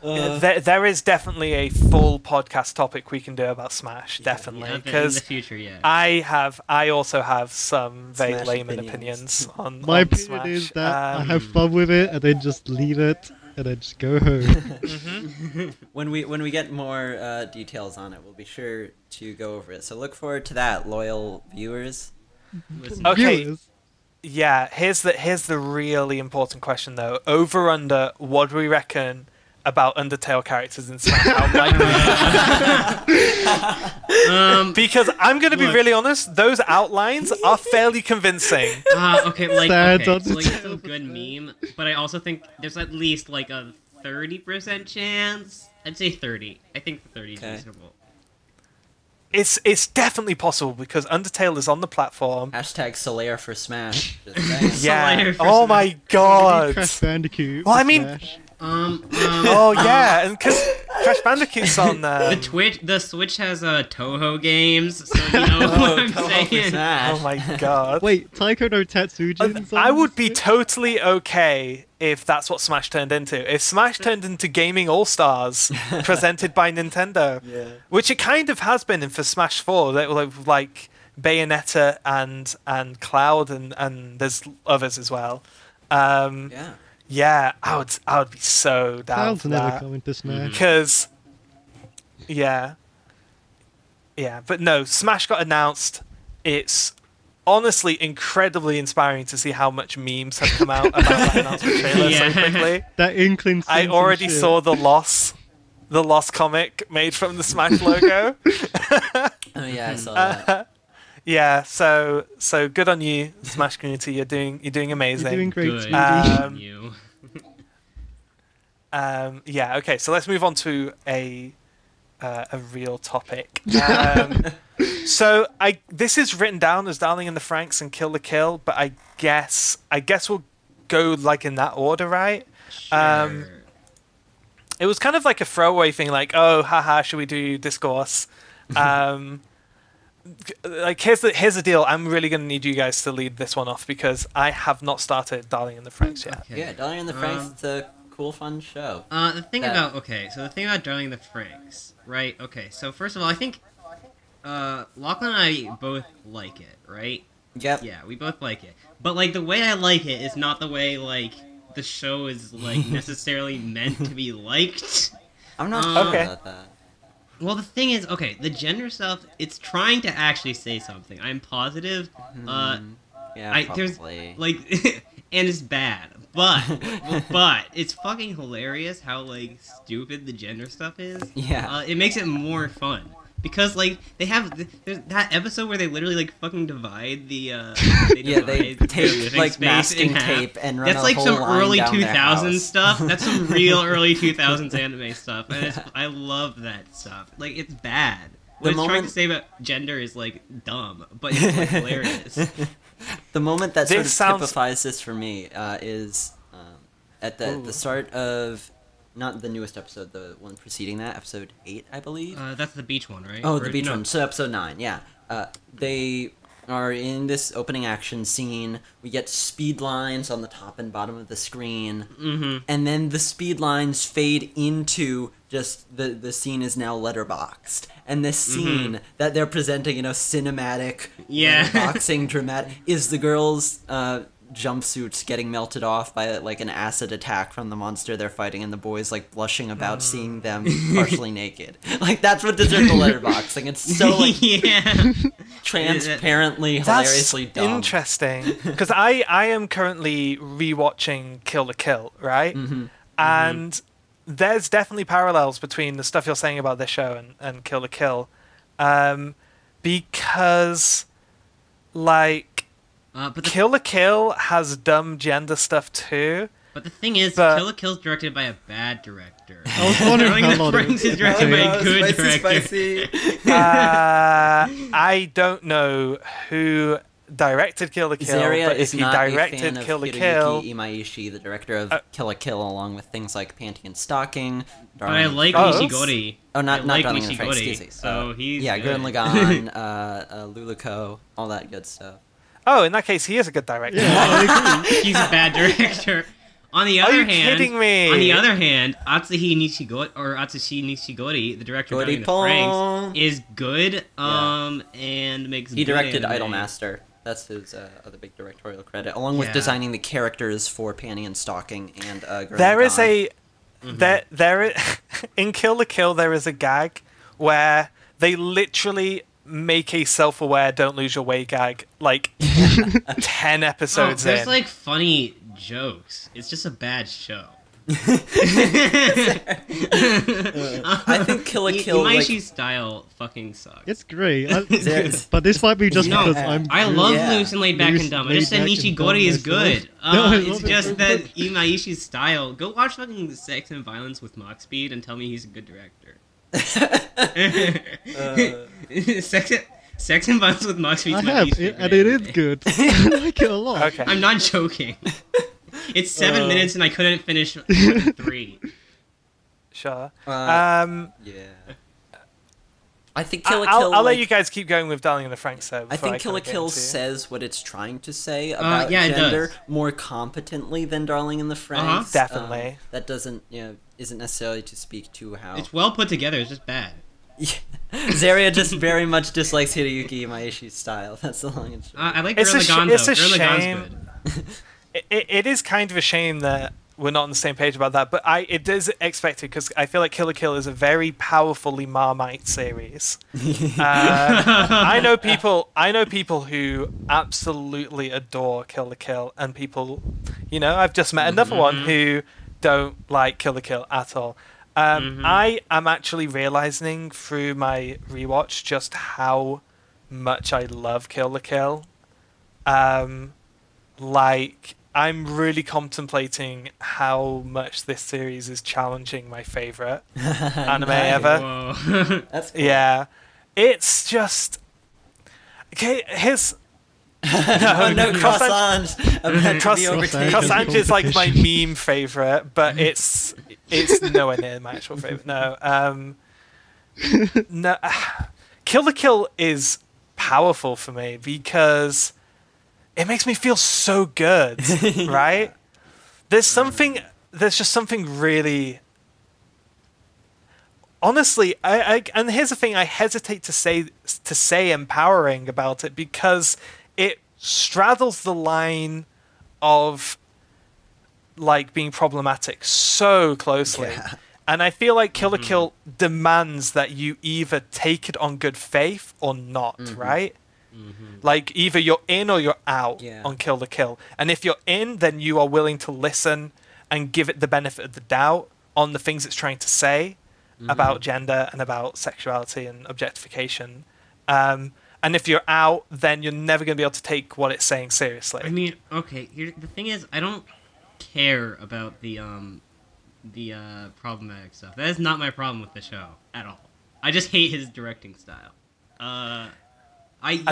There is definitely a full podcast topic we can do about Smash, definitely, because in the future, yeah. I also have some very Smash layman opinions. on My opinion Smash. is that I have fun with it and then just leave it and then just go home. When we get more details on it, we'll be sure to go over it. So look forward to that, loyal viewers. Okay. Viewers. Yeah, here's the really important question though. Over under, what do we reckon about Undertale characters in Smash. How likely? Because I'm going to be really honest, those outlines are fairly convincing. Okay, so, like, it's a good meme, but I also think there's at least like a 30% chance. I'd say 30. I think 30 is reasonable. It's definitely possible because Undertale is on the platform. Hashtag Solaire for Smash. Yeah. Oh my god. Crash Bandicoot. Well, I mean. Smash. Oh yeah, and because Crash Bandicoot's on the Switch has Toho games, so you know what I'm saying. Oh my god. Wait, Taiko no Tatsujin's on I would be Switch? totally okay if that's what Smash turned into. If Smash turned into Gaming All-Stars presented by Nintendo, which it kind of has been for Smash 4, like Bayonetta and Cloud and there's others as well. Yeah, I would be so down Cloud's for never that. coming to Smash. Because, yeah, but no, Smash got announced. It's honestly incredibly inspiring to see how much memes have come out about that announcement trailer so quickly. That inkling. I already saw the Lost comic made from the Smash logo. Oh yeah, I saw that. Yeah, so good on you, Smash community. You're doing amazing. You're doing great, Good Speedy. on you. Yeah. Okay. So let's move on to a real topic. So this is written down as Darling in the Franxx and Kill the Kill, but I guess we'll go like in that order, right? Sure. It was kind of like a throwaway thing, like, oh, haha, should we do Discourse? Like here's the deal. I'm really gonna need you guys to lead this one off because I have not started Darling in the Franxx yet. Okay. Yeah, Darling in the Franxx. It's a cool, fun show. The thing about Darling in the Franxx, right? Okay, so first of all, I think Lachlan and I both like it, right? Yep. Yeah, we both like it. But like the way I like it is not the way like the show is like necessarily meant to be liked. I'm not sure Okay. about that. Well, the thing is, okay, the gender stuff, it's trying to actually say something. I'm positive. Yeah, probably. There's, like, and it's bad. But it's fucking hilarious how, like, stupid the gender stuff is. Yeah. It makes it more fun. Because, like, there's that episode where they literally, like, fucking divide the, they tape, like, masking tape and run That's a like whole some line early down their 2000s house. stuff. That's some real early 2000s anime stuff. And I love that stuff. Like, it's bad. What it's trying to say about gender is, like, dumb, but it's, like, hilarious. The moment that sort of sounds- typifies this for me is at the start of, not the newest episode, the one preceding that, episode 8, I believe. That's the beach one, right? Oh, the beach one. So episode 9, yeah. They are in this opening action scene. We get speed lines on the top and bottom of the screen. Mm-hmm. And then the speed lines fade into just the scene is now letterboxed. And this scene that they're presenting, cinematic, letterboxing, dramatic, is the girls' jumpsuits getting melted off by like an acid attack from the monster they're fighting, and the boys like blushing about seeing them partially naked. Like that's what deserves the letterboxing. It's so like transparently, hilariously dumb. Interesting, because I am currently rewatching Kill the Kill, right? And there's definitely parallels between the stuff you're saying about this show and Kill the Kill, because like. But Kill the Kill has dumb gender stuff too. But the thing is, Kill la Kill's directed by a bad director. I was wondering Darling how in the long Franxx is directed by a good director. Spicy. I don't know who directed Kill the Kill, Zaria but is if he not a directed fan of Kill the Kill, Hiroyuki Imaishi, the director of Kill la Kill, along with things like Panty and Stocking. But I like Oh. Nishigori. Oh, not like Darling in the Franxx, Nishigori, excuse me. so he's yeah, good. Gurren Lagann, Luluko, all that good stuff. oh, in that case, he is a good director. He's a bad director. On the other Are you hand, kidding me? On the other hand, Atsushi Nishigori, the director of Darling in the Goripon. Franxx, is good. And makes. He good directed anime. Idolmaster. That's his other big directorial credit, along with Yeah. designing the characters for Panty and Stocking and Gurren There is Lagann. in Kill the Kill there is a gag where they literally make a self-aware "Don't lose your way" gag like 10 episodes There's in. like funny jokes. It's just a bad show. Kill la Kill, Imaishi's style fucking sucks. It's great. But this might be just because I love Yeah. Loose and Laid Back and Dumb. I just said Nishigori is good. I It's love it. just that Imaishi's style. Go watch fucking Sex and Violence with Mach Speed and tell me he's a good director. Sex and Violence with Mach Speed. I have, and it is good. I like it a lot. Okay. I'm not joking. It's 7 minutes and I couldn't finish more than 3. Sure. Yeah. I think Kill la Kill. I'll let you guys keep going with Darling in the Franxx, though. I before think Kill la kinda get Kill into- says what it's trying to say about yeah, it gender does. more competently than Darling in the Franxx. Definitely. That doesn't, isn't necessarily to speak to how. It's well put together, it's just bad. Yeah. Zaria just very much dislikes Hiroyuki Imaishi's style. That's the long and short. I like It's a Gurren Lagann, it's though. a Gurren Lagann's shame. good. It is kind of a shame that we're not on the same page about that, but it is expected because I feel like Kill la Kill is a very powerfully Marmite series. I know people who absolutely adore Kill la Kill, and people, I've just met another one who don't like Kill la Kill at all. I am actually realizing through my rewatch just how much I love Kill la Kill. I'm really contemplating how much this series is challenging my favorite anime ever. Whoa. That's cool. Yeah, it's just okay. Here's Oh no, Cross-Ange- Croissant about to be Cross overtaken. Cross-Ange is like my meme favorite, but it's nowhere near my actual favorite. No, no, Kill la Kill is powerful for me because it makes me feel so good, right? There's just something really. Honestly, and here's the thing: I hesitate to say empowering about it because it straddles the line of like being problematic so closely. Yeah. And I feel like Kill la Kill demands that you either take it on good faith or not, right? Like either you're in or you're out on Kill la Kill. And if you're in, then you are willing to listen and give it the benefit of the doubt on the things it's trying to say about gender and about sexuality and objectification. And if you're out, then you're never going to be able to take what it's saying seriously. I mean, okay, the thing is, I don't care about the problematic stuff. That is not my problem with the show at all. I just hate his directing style. And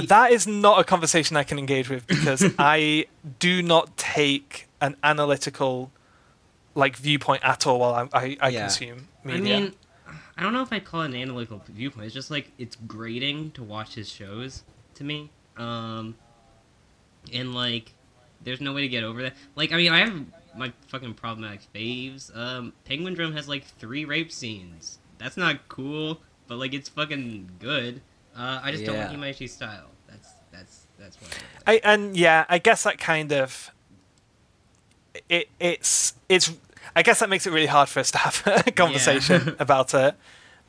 that is not a conversation I can engage with because I do not take an analytical viewpoint at all while I consume media. I mean, I don't know if I'd call it an analytical viewpoint. It's just it's grating to watch his shows to me. And there's no way to get over that. I mean, I have my fucking problematic faves. Penguin Drum has 3 rape scenes. That's not cool, but it's fucking good. I just don't like Imaishi's style. That's what I guess that kind of it's I guess that makes it really hard for us to have a conversation about it.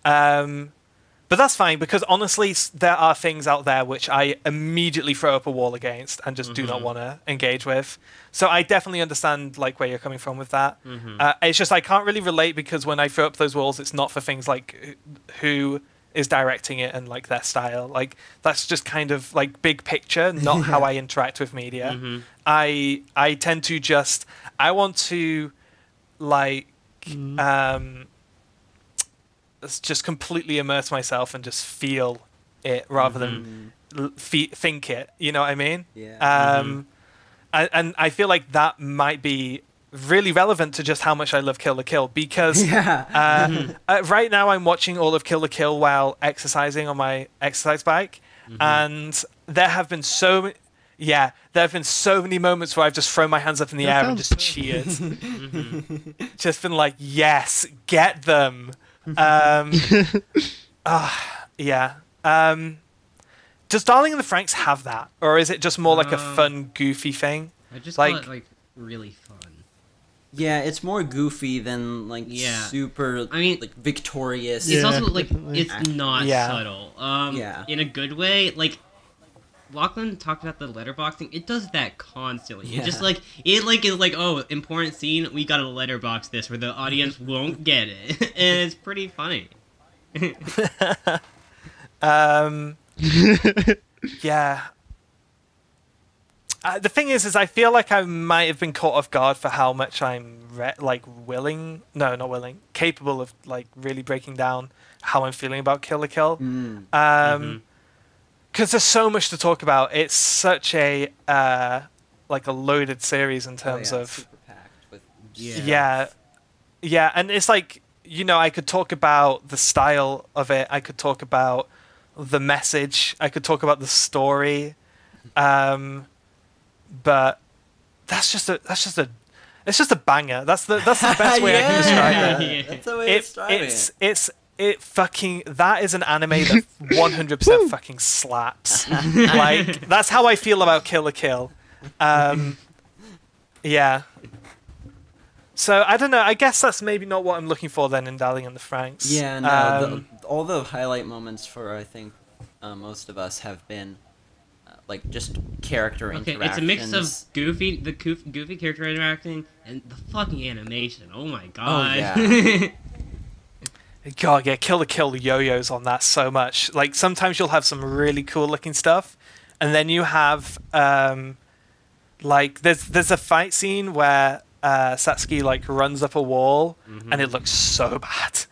But that's fine because honestly, there are things out there which I immediately throw up a wall against and just do not want to engage with. So I definitely understand where you're coming from with that. It's just I can't really relate because when I throw up those walls, it's not for things like who is directing it and their style. That's just kind of big picture, not how I interact with media. I tend to I want to just completely immerse myself and just feel it rather than think it. You know what I mean? Yeah. And I feel like that might be really relevant to just how much I love Kill la Kill because right now I'm watching all of Kill la Kill while exercising on my exercise bike, and there have been so many moments where I've just thrown my hands up in the air and just cheered. Just been yes, get them. Does Darling in the Franxx have that, or is it just more a fun, goofy thing? I just call it really fun. Yeah, it's more goofy than super. I mean, victorious. It's also definitely. it's not subtle. In a good way. Lachlan talked about the letterboxing. It does that constantly. Yeah. It just is oh, important scene. We gotta letterbox this where the audience won't get it, and it's pretty funny. Yeah. The thing is I feel like I might have been caught off guard for how much I'm capable of like really breaking down how I'm feeling about Kill la Kill. Because there's so much to talk about. It's such a like a loaded series in terms of super packed with yeah, and it's like, you know, I could talk about the style of it. I could talk about the message. I could talk about the story. But it's just a banger. That's the best way I can describe it. That's the way to describe That is an anime that 100% fucking slaps. Like, that's how I feel about Kill la Kill. Yeah. So I don't know. I guess that's maybe not what I'm looking for then in Darling in the Franxx. Yeah, no. All the highlight moments for I think most of us have been like just character interactions. It's a mix of goofy character interacting and the fucking animation. Oh my god. Oh yeah. God, yeah, Kill la Kill yo-yos on that so much. Like, sometimes you'll have some really cool looking stuff, and then you have like there's a fight scene where Satsuki like runs up a wall, and it looks so bad.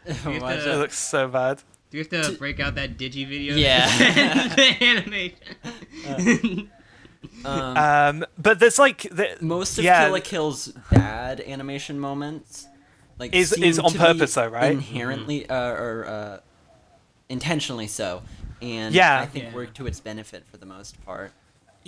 It looks so bad. Do you have to break out that digi video? Yeah. The animation. But there's like most of Kill la Kill's bad animation moments like is on purpose though, right? Inherently or intentionally so, and yeah, I think work to its benefit for the most part.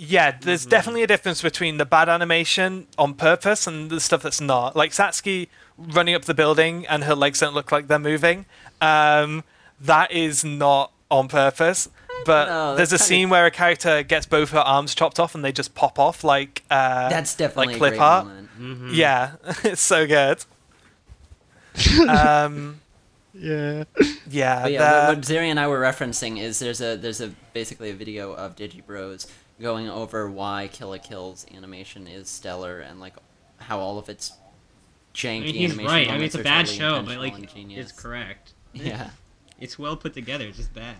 Yeah, there's definitely a difference between the bad animation on purpose and the stuff that's not. Like Satsuki running up the building and her legs don't look like they're moving. That is not on purpose. But there's a scene where a character gets both her arms chopped off and they just pop off like that's definitely like clip a great art. moment. Yeah, it's so good. Yeah. Yeah. But yeah, what Zeri and I were referencing is there's a basically a video of Digibros going over why Kill la Kill's animation is stellar and like how all of its janky he's animation right. moments It's a are bad totally show, but intentional like and genius. it's correct. Yeah. It's well put together. It's just bad.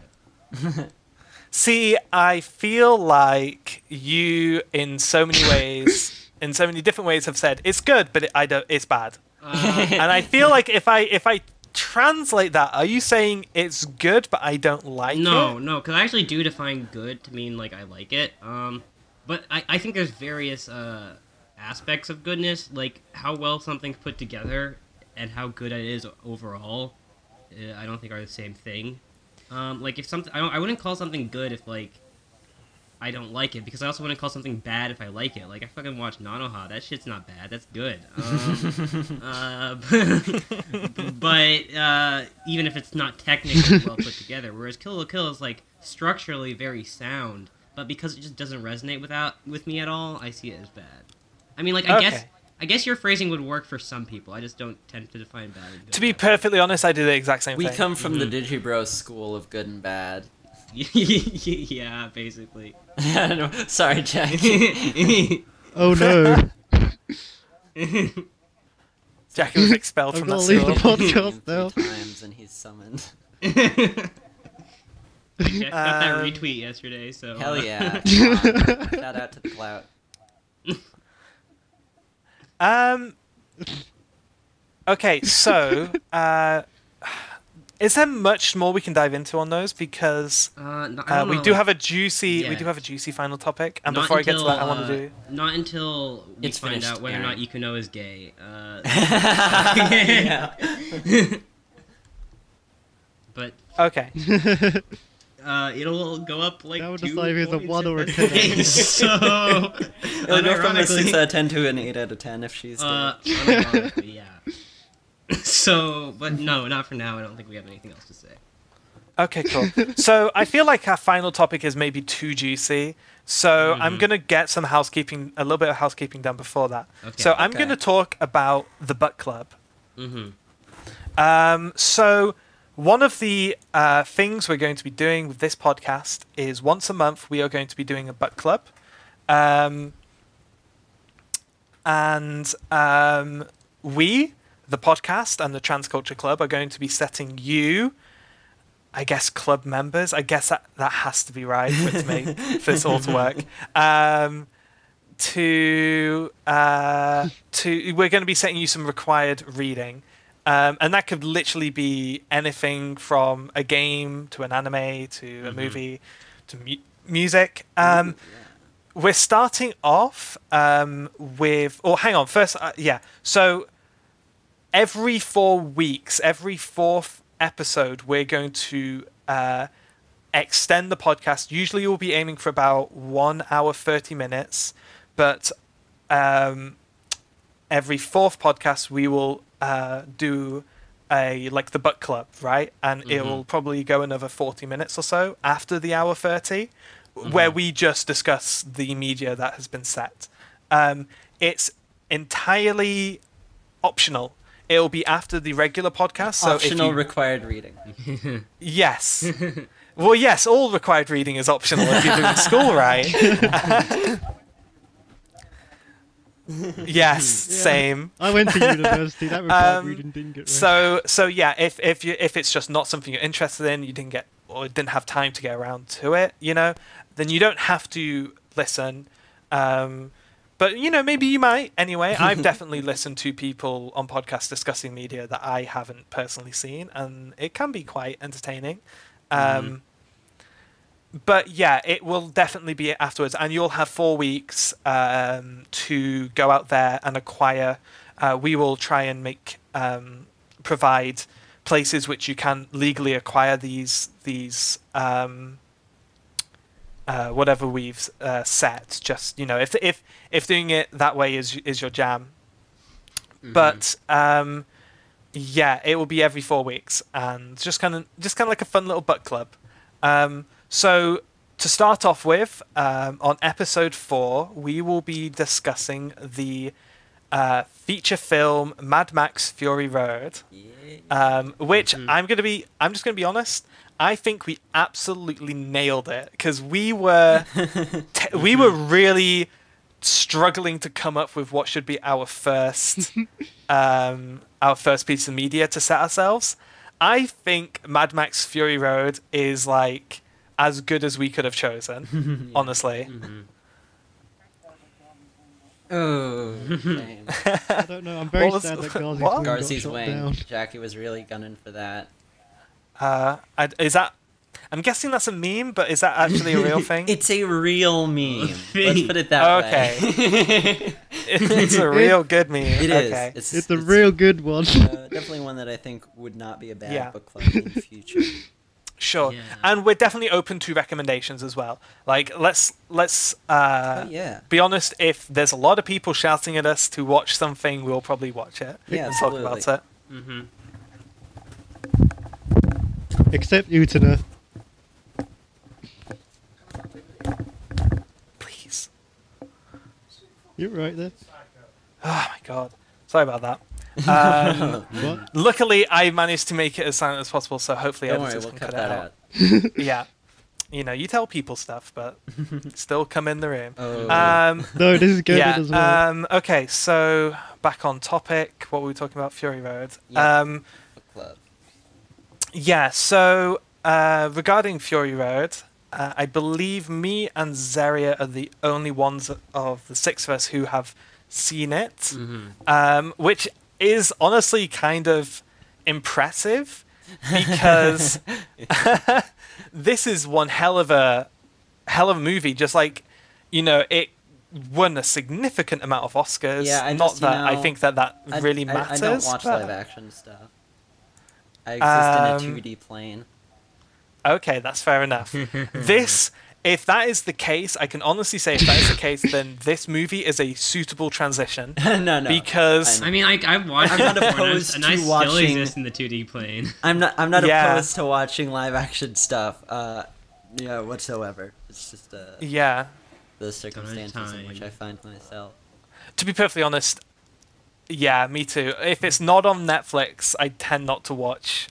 See, I feel like you, in so many ways, in so many different ways, have said it's good, but it's bad. And I feel like if I translate that, are you saying it's good, but I don't like it? No, because I actually do define good to mean like I like it. But I think there's various aspects of goodness, like how well something's put together and how good it is overall. I don't think are the same thing. Like if something, I wouldn't call something good if like I don't like it, because I also wouldn't call something bad if I like it. Like I fucking watch Nanoha, that shit's not bad, that's good. But even if it's not technically well put together, whereas Kill la Kill is like structurally very sound, but because it just doesn't resonate with me at all, I see it as bad. I mean, like I guess your phrasing would work for some people. I just don't tend to define bad and good. To be perfectly honest, I do the exact same thing. We come from the Digibros school of good and bad. Yeah, basically. No, sorry, Jack. Oh no. Jackie was expelled I've from got that to leave school. the podcast now. 3 times and he's summoned. Jack got that retweet yesterday, so... Hell yeah. Come on. Shout out to the clout. Okay, so is there much more we can dive into on those? Because we do have a juicy final topic, and before I get to that, I want to do not until we It's find finished out whether or not airing. Ikuno is gay. Yeah. But okay. it'll go up like That would 2 decide if it's a points 1 or a if 10. that's the case. So It'll go from a unironically- 6 out of 10 to an 8 out of 10 if she's gay. unironically, yeah. So, but no, not for now. I don't think we have anything else to say. Okay, cool. So I feel like our final topic is maybe too juicy. So I'm gonna get a little bit of housekeeping done before that. Okay. So I'm Okay. gonna talk about the Butt Club. Mm-hmm. So one of the things we're going to be doing with this podcast is once a month we are going to be doing a Butt Club. We, the podcast and the Transculture Club are going to be setting you, I guess, club members. I guess that has to be right for it to make for this all to work. We're going to be setting you some required reading, and that could literally be anything from a game to an anime to a movie to music. We're starting off with. Oh, hang on. First, So every 4 weeks, every fourth episode, we're going to extend the podcast. Usually, we'll be aiming for about 1 hour 30 minutes, but every fourth podcast we will do the book club, right? And it will probably go another 40 minutes or so after the hour 30, where we just discuss the media that has been set. It's entirely optional. It'll be after the regular podcast. So Optional required reading. Yes. Well, yes, all required reading is optional if you're doing school right. Yes, same. I went to university. That required reading didn't get read. So yeah, if it's just not something you're interested in, you didn't didn't have time to get around to it, then you don't have to listen. But maybe you might anyway. I've definitely listened to people on podcasts discussing media that I haven't personally seen, and it can be quite entertaining. But yeah, it will definitely be afterwards, and you'll have 4 weeks to go out there and acquire. We will try and provide places which you can legally acquire these whatever we've set. Just if doing it that way is your jam. But yeah, it will be every 4 weeks, and just kind of like a fun little book club. So to start off with, on episode 4, we will be discussing the feature film Mad Max Fury Road, which I'm just gonna be honest. I think we absolutely nailed it, because we were really struggling to come up with what should be our first piece of media to set ourselves. I think Mad Max Fury Road is like as good as we could have chosen, honestly. Oh, shame. I don't know. I'm very sad that Garzy's got wing. down. Jackie was really gunning for that. Is that? I'm guessing that's a meme, but is that actually a real thing? It's a real meme. Let's put it that way. It's a real good meme. It is. Okay. It's a real good one. Definitely one that I think would not be a bad book club in the future. Sure. Yeah. And we're definitely open to recommendations as well. Like, let's be honest, if there's a lot of people shouting at us to watch something, we'll probably watch it and talk about it. Except Utana. Please. You're right there. Oh my god. Sorry about that. What? Luckily, I managed to make it as silent as possible, so hopefully Don't worry, editors we'll can cut cut it that out. out. Yeah. You tell people stuff, but still come in the room. Oh. No, this is good as well. Okay, so back on topic. What were we talking about? Fury Road. Yeah. Book club. Yeah, so regarding Fury Road, I believe me and Zaria are the only ones of the 6 of us who have seen it, which is honestly kind of impressive, because this is one hell of a movie. Just like, it won a significant amount of Oscars. Yeah, I think that really matters. I don't watch live action stuff. I exist in a 2D plane. Okay, that's fair enough. If that is the case, I can honestly say if that is the case, then this movie is a suitable transition. No. Because I mean, I've watched I'm not it before, opposed and to I still watching- exist in the 2D plane. I'm not Yeah. opposed to watching live action stuff. Whatsoever. It's just the circumstances in which I find myself. to be perfectly honest, yeah, me too. If it's not on Netflix, I tend not to watch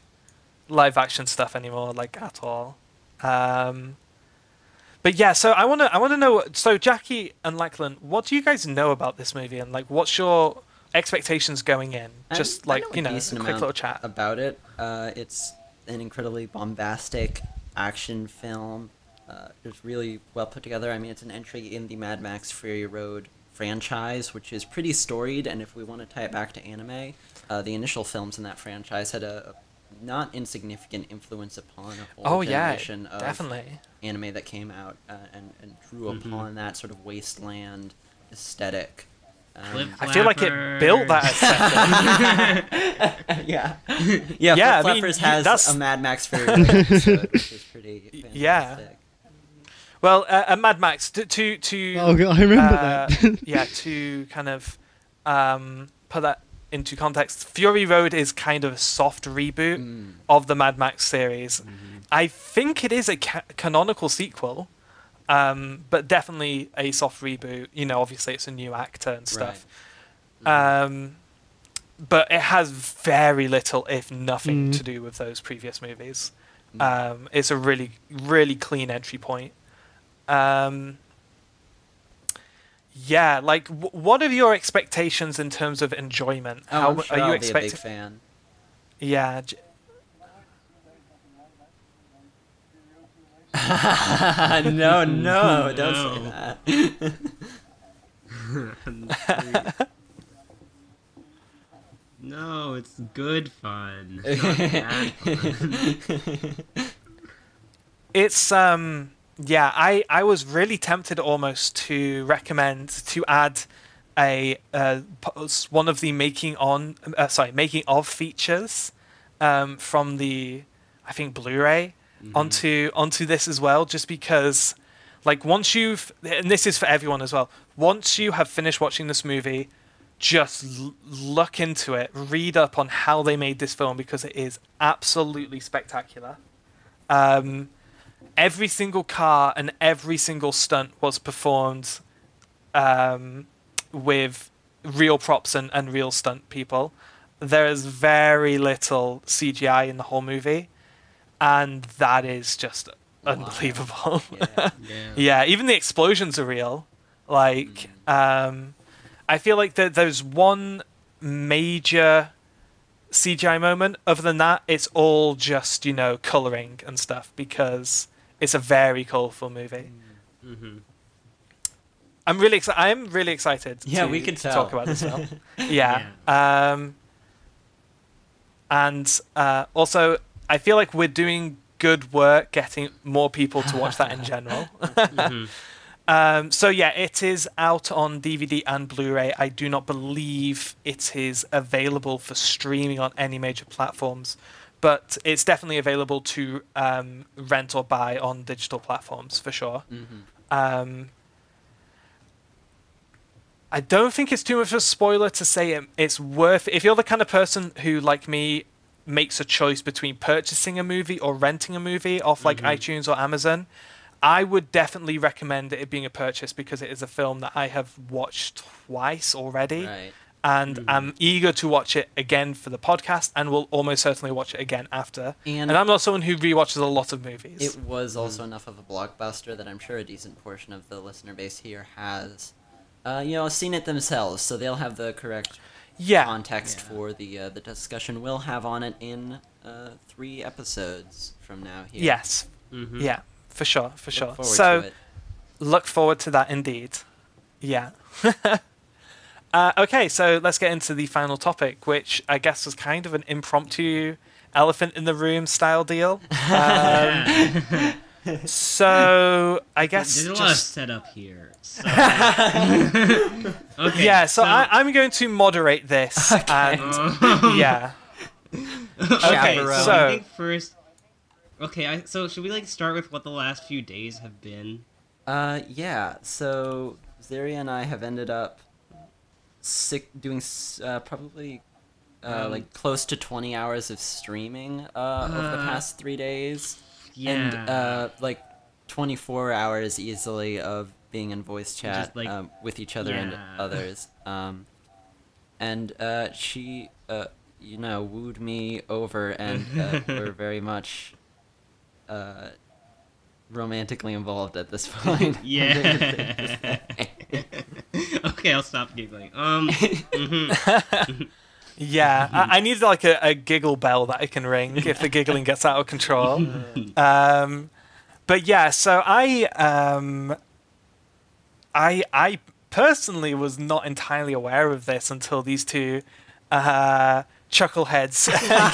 live action stuff anymore, like at all. But yeah, so I want to know. So Jackie and Lachlan, what do you guys know about this movie, and like, what's your expectations going in? Just I like, know you know, a decent quick amount little chat. about it. It's an incredibly bombastic action film. It's really well put together. I mean, it's an entry in the Mad Max Fury Road franchise, which is pretty storied, and if we want to tie it back to anime, the initial films in that franchise had a not insignificant influence upon a whole generation of definitely. anime that came out and drew upon that sort of wasteland aesthetic. I feel like it built that aesthetic. Yeah, Yeah, Flip I mean, Flappers has that's- a Mad Max Fury Road episode, which is pretty fantastic. Yeah. Well, a Mad Max to Oh, I remember that. yeah, to kind of put that into context, Fury Road is kind of a soft reboot of the Mad Max series. I think it is a canonical sequel, but definitely a soft reboot. You know, obviously it's a new actor and stuff. Right. But it has very little, if nothing, to do with those previous movies. It's a really, really clean entry point. Yeah, like, what are your expectations in terms of enjoyment? I'm sure are you I'll expecting? be a big fan. Yeah. No, don't say that. No, it's good fun. It's not bad fun. It's yeah, I was really tempted almost to recommend to add a one of the making of features from the, I think, Blu-ray onto this as well, just because, like, once you've, and this is for everyone as well, once you have finished watching this movie, just look into it, read up on how they made this film, because it is absolutely spectacular. Every single car and every single stunt was performed with real props and real stunt people. There is very little CGI in the whole movie, and that is just unbelievable. Yeah, even the explosions are real. Like, I feel like there's one major CGI moment. Other than that, it's all just, you know, coloring and stuff, because it's a very colourful movie. I'm really excited. We can to tell. talk about this film. Yeah. And also, I feel like we're doing good work getting more people to watch that in general. So yeah, it is out on DVD and Blu-ray. I do not believe it is available for streaming on any major platforms, but it's definitely available to rent or buy on digital platforms for sure. I don't think it's too much of a spoiler to say it's worth it. If you're the kind of person who, like me, makes a choice between purchasing a movie or renting a movie off like iTunes or Amazon, I would definitely recommend it being a purchase, because it is a film that I have watched twice already. Right. And I'm eager to watch it again for the podcast, and will almost certainly watch it again after. And I'm not someone who rewatches a lot of movies. It was also enough of a blockbuster that I'm sure a decent portion of the listener base here has, seen it themselves, so they'll have the correct context for the discussion we'll have on it in 3 episodes from now here. Yes. Yeah, for sure. So look forward to that indeed. Yeah. Okay, so let's get into the final topic, which I guess was kind of an impromptu elephant in the room style deal. So I guess there's a lot of setup here. So. Okay. Yeah, so I'm going to moderate this. And yeah. Okay, so I think first. Okay, so should we like start with what the last few days have been? Yeah. So Zaria and I have ended up doing probably like close to 20 hours of streaming over the past 3 days. Yeah. And like 24 hours easily of being in voice chat like, with each other and others. And she wooed me over, and we're very much romantically involved at this point. Yeah. Okay, I'll stop giggling. Mhm. Yeah, I need like a giggle bell that I can ring if the giggling gets out of control. But yeah, so I personally was not entirely aware of this until these two chuckleheads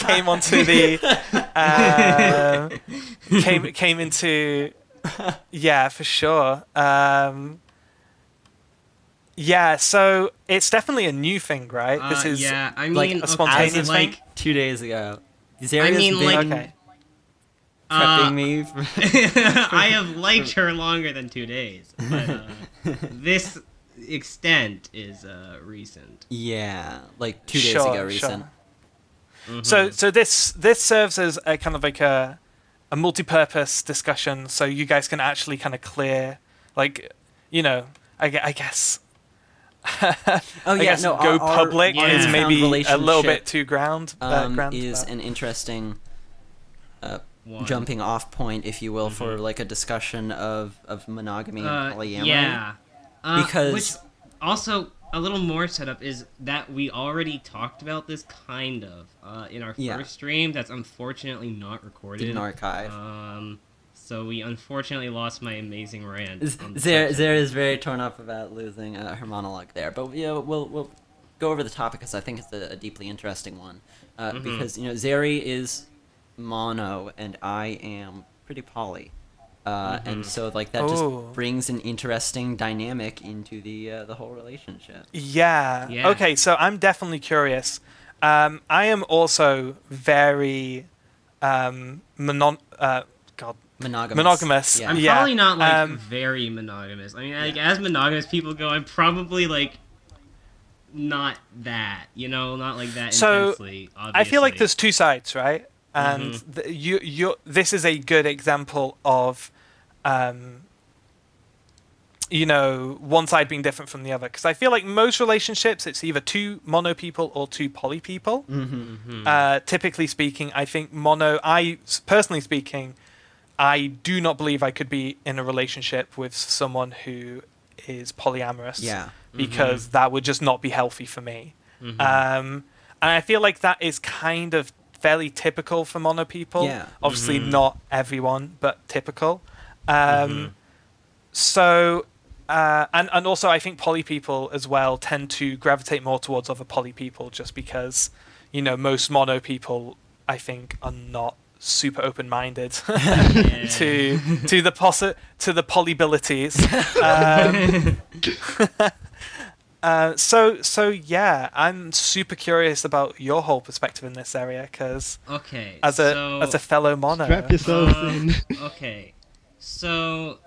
came onto the came into. Yeah, for sure. Yeah, so it's definitely a new thing, right? This is yeah, I mean, like a spontaneous As of, thing. like 2 days ago. Zaria's I mean, been like- Okay. prepping me for... I have liked her longer than 2 days, but this extent is recent. Yeah, like 2 days Sure, ago recent. So this serves as a kind of like a multi-purpose discussion, so you guys can actually kind of clear, like, you know, I guess. Oh I yeah, guess no, go our public our is newfound maybe a little relationship, bit too ground. is but- an interesting One. jumping off point, if you will, for like a discussion of monogamy and polyamory. Yeah. Because- Which also, a little more setup is that we already talked about this kind of in our Yeah. first stream that's unfortunately not recorded. Didn't archive. So we unfortunately lost my amazing rant. on the Zara subject. is very torn up about losing her monologue there, but yeah, we'll go over the topic because I think it's a deeply interesting one. Because Zari is mono and I am pretty poly, and so like that just Oh. brings an interesting dynamic into the whole relationship. Yeah. Yeah. Okay, so I'm definitely curious. I am also very monogamous. Yeah. I'm Yeah, probably not like um, very monogamous. I mean, like as monogamous people go, I'm probably like not that, not like that So, intensely. Obviously. I feel like there's two sides, right? And this is a good example of, one side being different from the other. Because I feel like most relationships, it's either two mono people or two poly people. Typically speaking, I think personally speaking, I do not believe I could be in a relationship with someone who is polyamorous. Yeah. Because that would just not be healthy for me. And I feel like that is kind of fairly typical for mono people. Yeah. Obviously not everyone, but typical. So, and also I think poly people as well tend to gravitate more towards other poly people just because, most mono people, I think, are not super open-minded to the polybilities. So yeah, I'm super curious about your whole perspective in this area because as a fellow mono, Strap yourselves in. Okay, so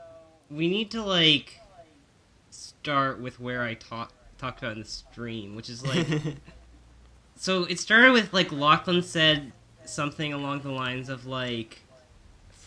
we need to like start with where I talked about in the stream, which is like, so it started with like Lachlan said something along the lines of like,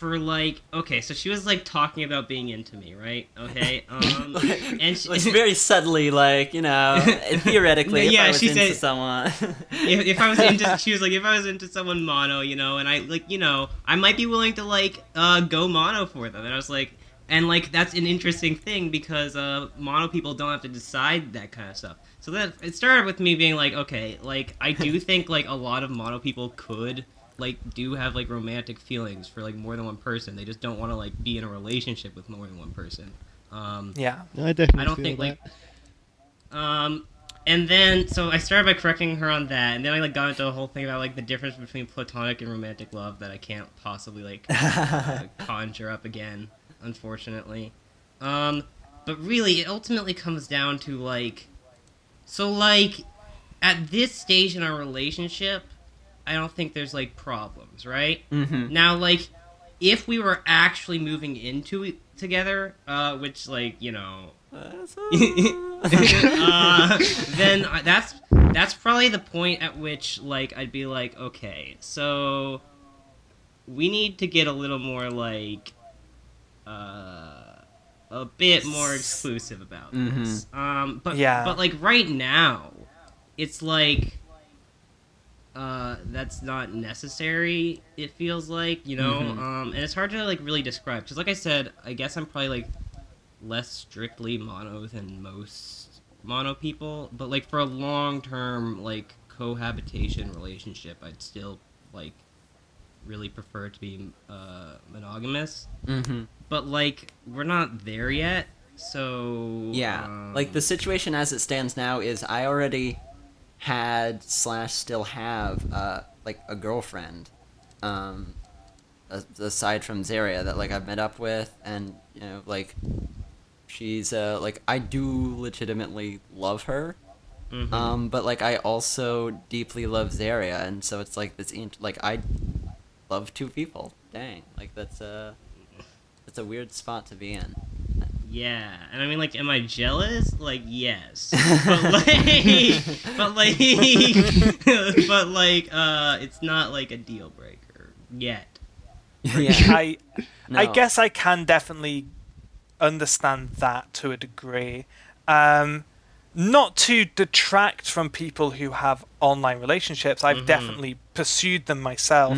okay, so she was like talking about being into me, right? Okay, and she, It's very subtly, like, theoretically, if Yeah, I was she into said- someone. if I was into, she was like, if I was into someone mono, and I like, I might be willing to like go mono for them, and I was like, and like that's an interesting thing because mono people don't have to decide that kind of stuff. So then it started with me being like, okay, like I do think like a lot of mono people do have like romantic feelings for like more than one person. They just don't want to like be in a relationship with more than one person. yeah. I definitely I don't feel think that. like and then so I started by correcting her on that, and then I like got into a whole thing about like the difference between platonic and romantic love that I can't possibly like conjure up again, unfortunately. But really it ultimately comes down to like, so like at this stage in our relationship I don't think there's like problems, right? Now like if we were actually moving into it together, which like then that's probably the point at which like I'd be like, okay, so we need to get a little more like a bit more exclusive about this. But like right now it's like that's not necessary, it feels like, and it's hard to like really describe because like I said, I guess I'm probably like less strictly mono than most mono people, but like for a long term like cohabitation relationship, I'd still like really prefer to be monogamous. Mm-hmm. But like we're not there yet, so Yeah, like the situation as it stands now is I already had / still have like a girlfriend, aside from Zaria that like I've met up with, and you know like she's like I do legitimately love her, but like I also deeply love Zaria, and so it's like this like I love two people. Dang, like that's a weird spot to be in. yeah, and I mean, like, am I jealous? Like, yes, but like, it's not like a deal breaker yet. Yeah. I guess I can definitely understand that to a degree. Not to detract from people who have online relationships. I've definitely pursued them myself,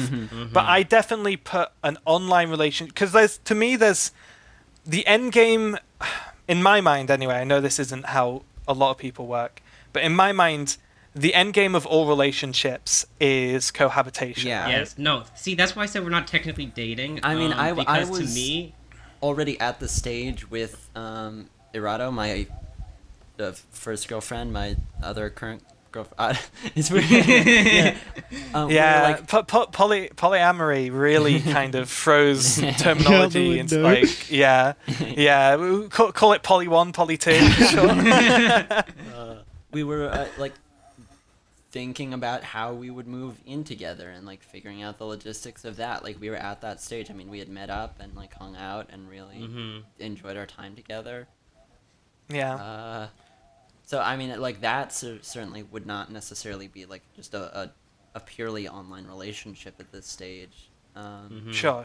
but I definitely put an online relation because there's the end game in my mind anyway. I know this isn't how a lot of people work, but in my mind, the end game of all relationships is cohabitation. Yeah. Yes. No. See, that's why I said we're not technically dating. I mean, I because was to me already at the stage with Irado, my first girlfriend, my other current girlfriend. It's weird. Yeah. Yeah, polyamory really kind of throws terminology into like, yeah, we call it poly 1, poly 2. Sure. We were like thinking about how we would move in together and like figuring out the logistics of that. Like we were at that stage. I mean, we had met up and like hung out and really enjoyed our time together. Yeah. So I mean, like that certainly would not necessarily be like just a purely online relationship at this stage. Sure.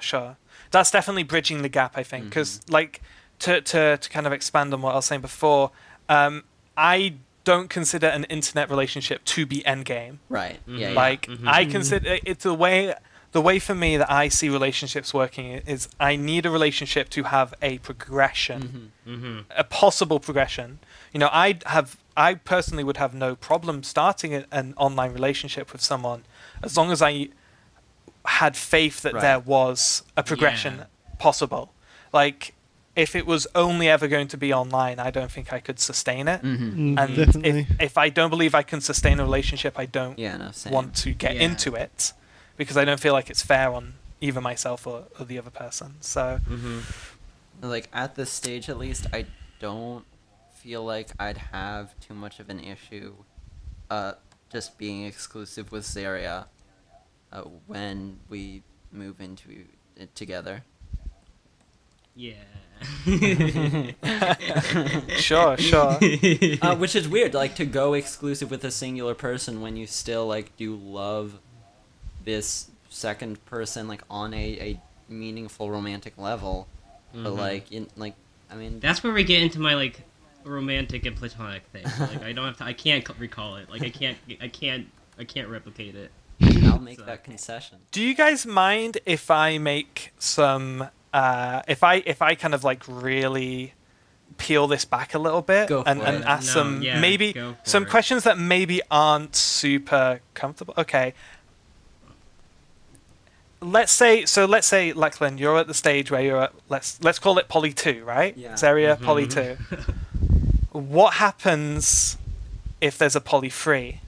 That's definitely bridging the gap, I think, because like to kind of expand on what I was saying before, I don't consider an internet relationship to be endgame. Right. Yeah. Like I consider it's the way for me that I see relationships working is I need a relationship to have a progression, a possible progression. You know, I personally would have no problem starting an online relationship with someone as long as I had faith that there was a progression possible. Like, if it was only ever going to be online, I don't think I could sustain it. And Definitely. if I don't believe I can sustain a relationship, I don't same. want to get into it because I don't feel like it's fair on either myself or the other person. So, like at this stage at least, I don't feel like I'd have too much of an issue just being exclusive with Zaria when we move into it together. yeah. sure. Which is weird, like to go exclusive with a singular person when you still like do love this second person like on a meaningful romantic level, but like I mean that's where we get into my like romantic and platonic thing. Like I can't recall it. Like I can't replicate it. I'll make that concession. Do you guys mind if I make some if I kind of like really peel this back a little bit and ask some questions that maybe aren't super comfortable? Okay. Let's say Lachlan, you're at the stage where you're at let's call it poly 2, right? Yeah. Zaria, poly 2. What happens if there's a poly 3?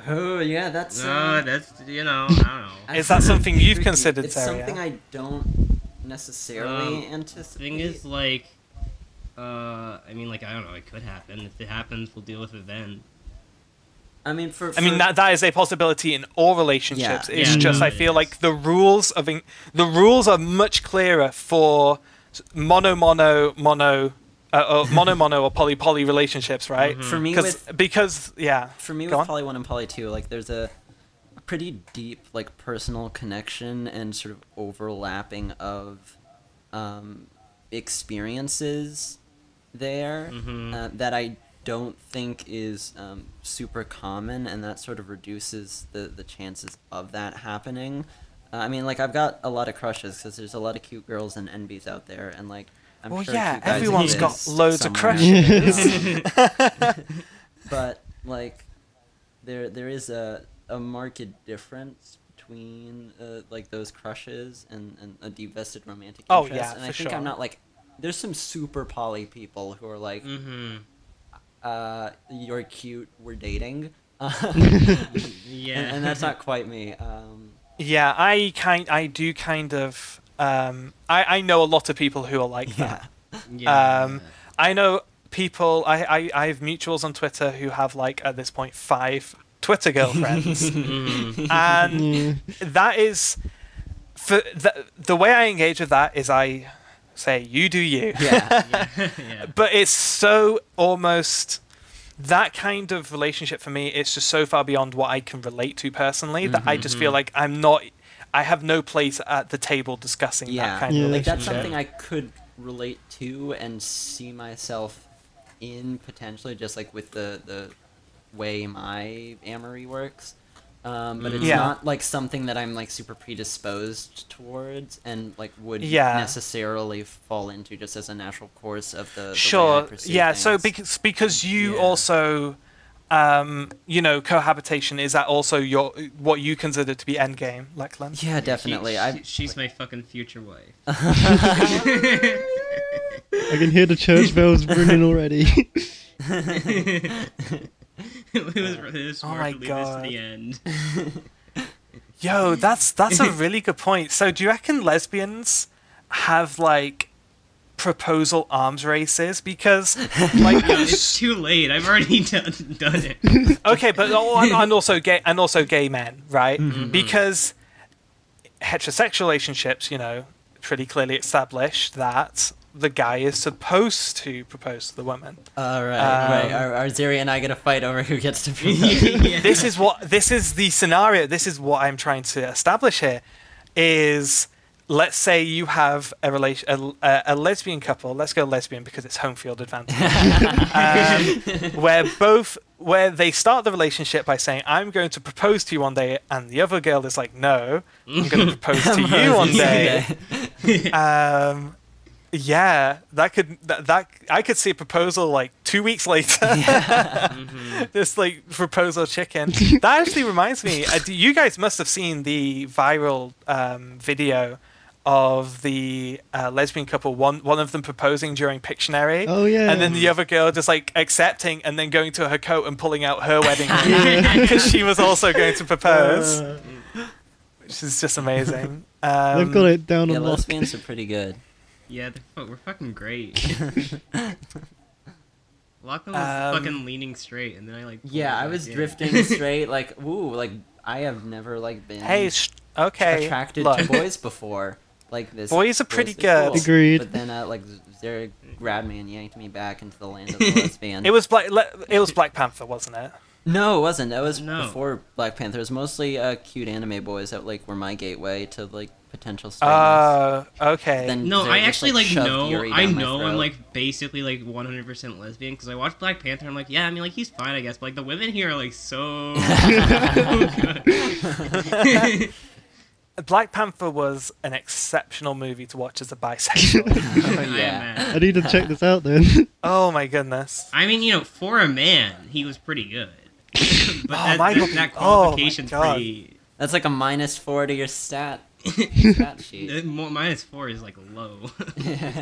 Oh yeah, that's that's I don't know. Is that something you've considered, It's Zaria? something I don't necessarily anticipate. Thing is, like, I mean, like, I don't know, it could happen. If it happens, we'll deal with it then. I mean, that is a possibility in all relationships. It's Yeah, just no, I feel it like the rules are much clearer for mono or poly relationships, right? For me, because for me Go with on. poly 1 and poly 2, like there's a pretty deep like personal connection and sort of overlapping of experiences there that I don't think is super common, and that sort of reduces the chances of that happening. I mean, like I've got a lot of crushes because there's a lot of cute girls and NBs out there, and like I'm Well, sure yeah, two guys everyone's got exist loads of somewhere. crushes. But like, there is a marked difference between like those crushes and a deep vested romantic Oh, interest. yeah, and I for think sure. I'm not like. There's some super poly people who are like, you're cute, we're dating. Yeah. And that's not quite me. Yeah, I do kind of. I know a lot of people who are like that. Yeah. I know people. I have mutuals on Twitter who have like at this point 5 Twitter girlfriends, and that is for the way I engage with that is I say you do you. Yeah. But it's so almost that kind of relationship for me. It's just so far beyond what I can relate to personally that I just feel like I have no place at the table discussing that kind of Like relationship. that's something I could relate to and see myself in potentially, just like with the way my amory works. But it's not like something that I'm like super predisposed towards and like would necessarily fall into just as a natural course of the way I pursue things. So because you also cohabitation, is that also what you consider to be endgame, Lachlan? Yeah, definitely. She's my fucking future wife. I can hear the church bells ringing already. It was Oh smart my to leave God. this to the end. Yo, that's a really good point. So do you reckon lesbians have like proposal arms races? Because like It's too late. I've already done it. okay, but and also gay men, right? Because heterosexual relationships, pretty clearly established that the guy is supposed to propose to the woman. Right. Are Zeri and I gonna fight over who gets to propose? This is the scenario. This is what I'm trying to establish here. Is let's say you have a lesbian couple. Let's go lesbian because it's home field advantage. Where they start the relationship by saying, "I'm going to propose to you one day," and the other girl is like, "No, I'm going to propose to you one day." Yeah, that I could see a proposal like 2 weeks later. This like proposal chicken. That actually reminds me. You guys must have seen the viral video of the lesbian couple. One of them proposing during Pictionary. Oh yeah. And then the other girl just like accepting and then going to her coat and pulling out her wedding ring because she was also going to propose, which is just amazing. They've got it down Yeah, on lock. lesbians are pretty good. Yeah, we're fucking great. Lachlan was fucking leaning straight, and then I like. Yeah, I was drifting straight. Like, ooh, like I have never like been attracted to boys before. Like this. Boys are pretty good. Cool. Agreed. But then like Zara grabbed me and yanked me back into the land of the lesbian. It was Black Panther, wasn't it? No, it wasn't. That was before Black Panther. It was mostly cute anime boys that like were my gateway to like potential straightness. Okay. Then No, Zara I just, actually like, shoved Yuri I down my know I'm throat. like basically like 100% lesbian because I watched Black Panther. I'm like, yeah, I mean like he's fine, I guess, but like the women here are like so good. Black Panther was an exceptional movie to watch as a bisexual. Oh, yeah. I need to check this out then. Oh my goodness. I mean, for a man, he was pretty good. But that oh qualification's my God. pretty. That's like a -4 to your stat sheet. -4 is like low.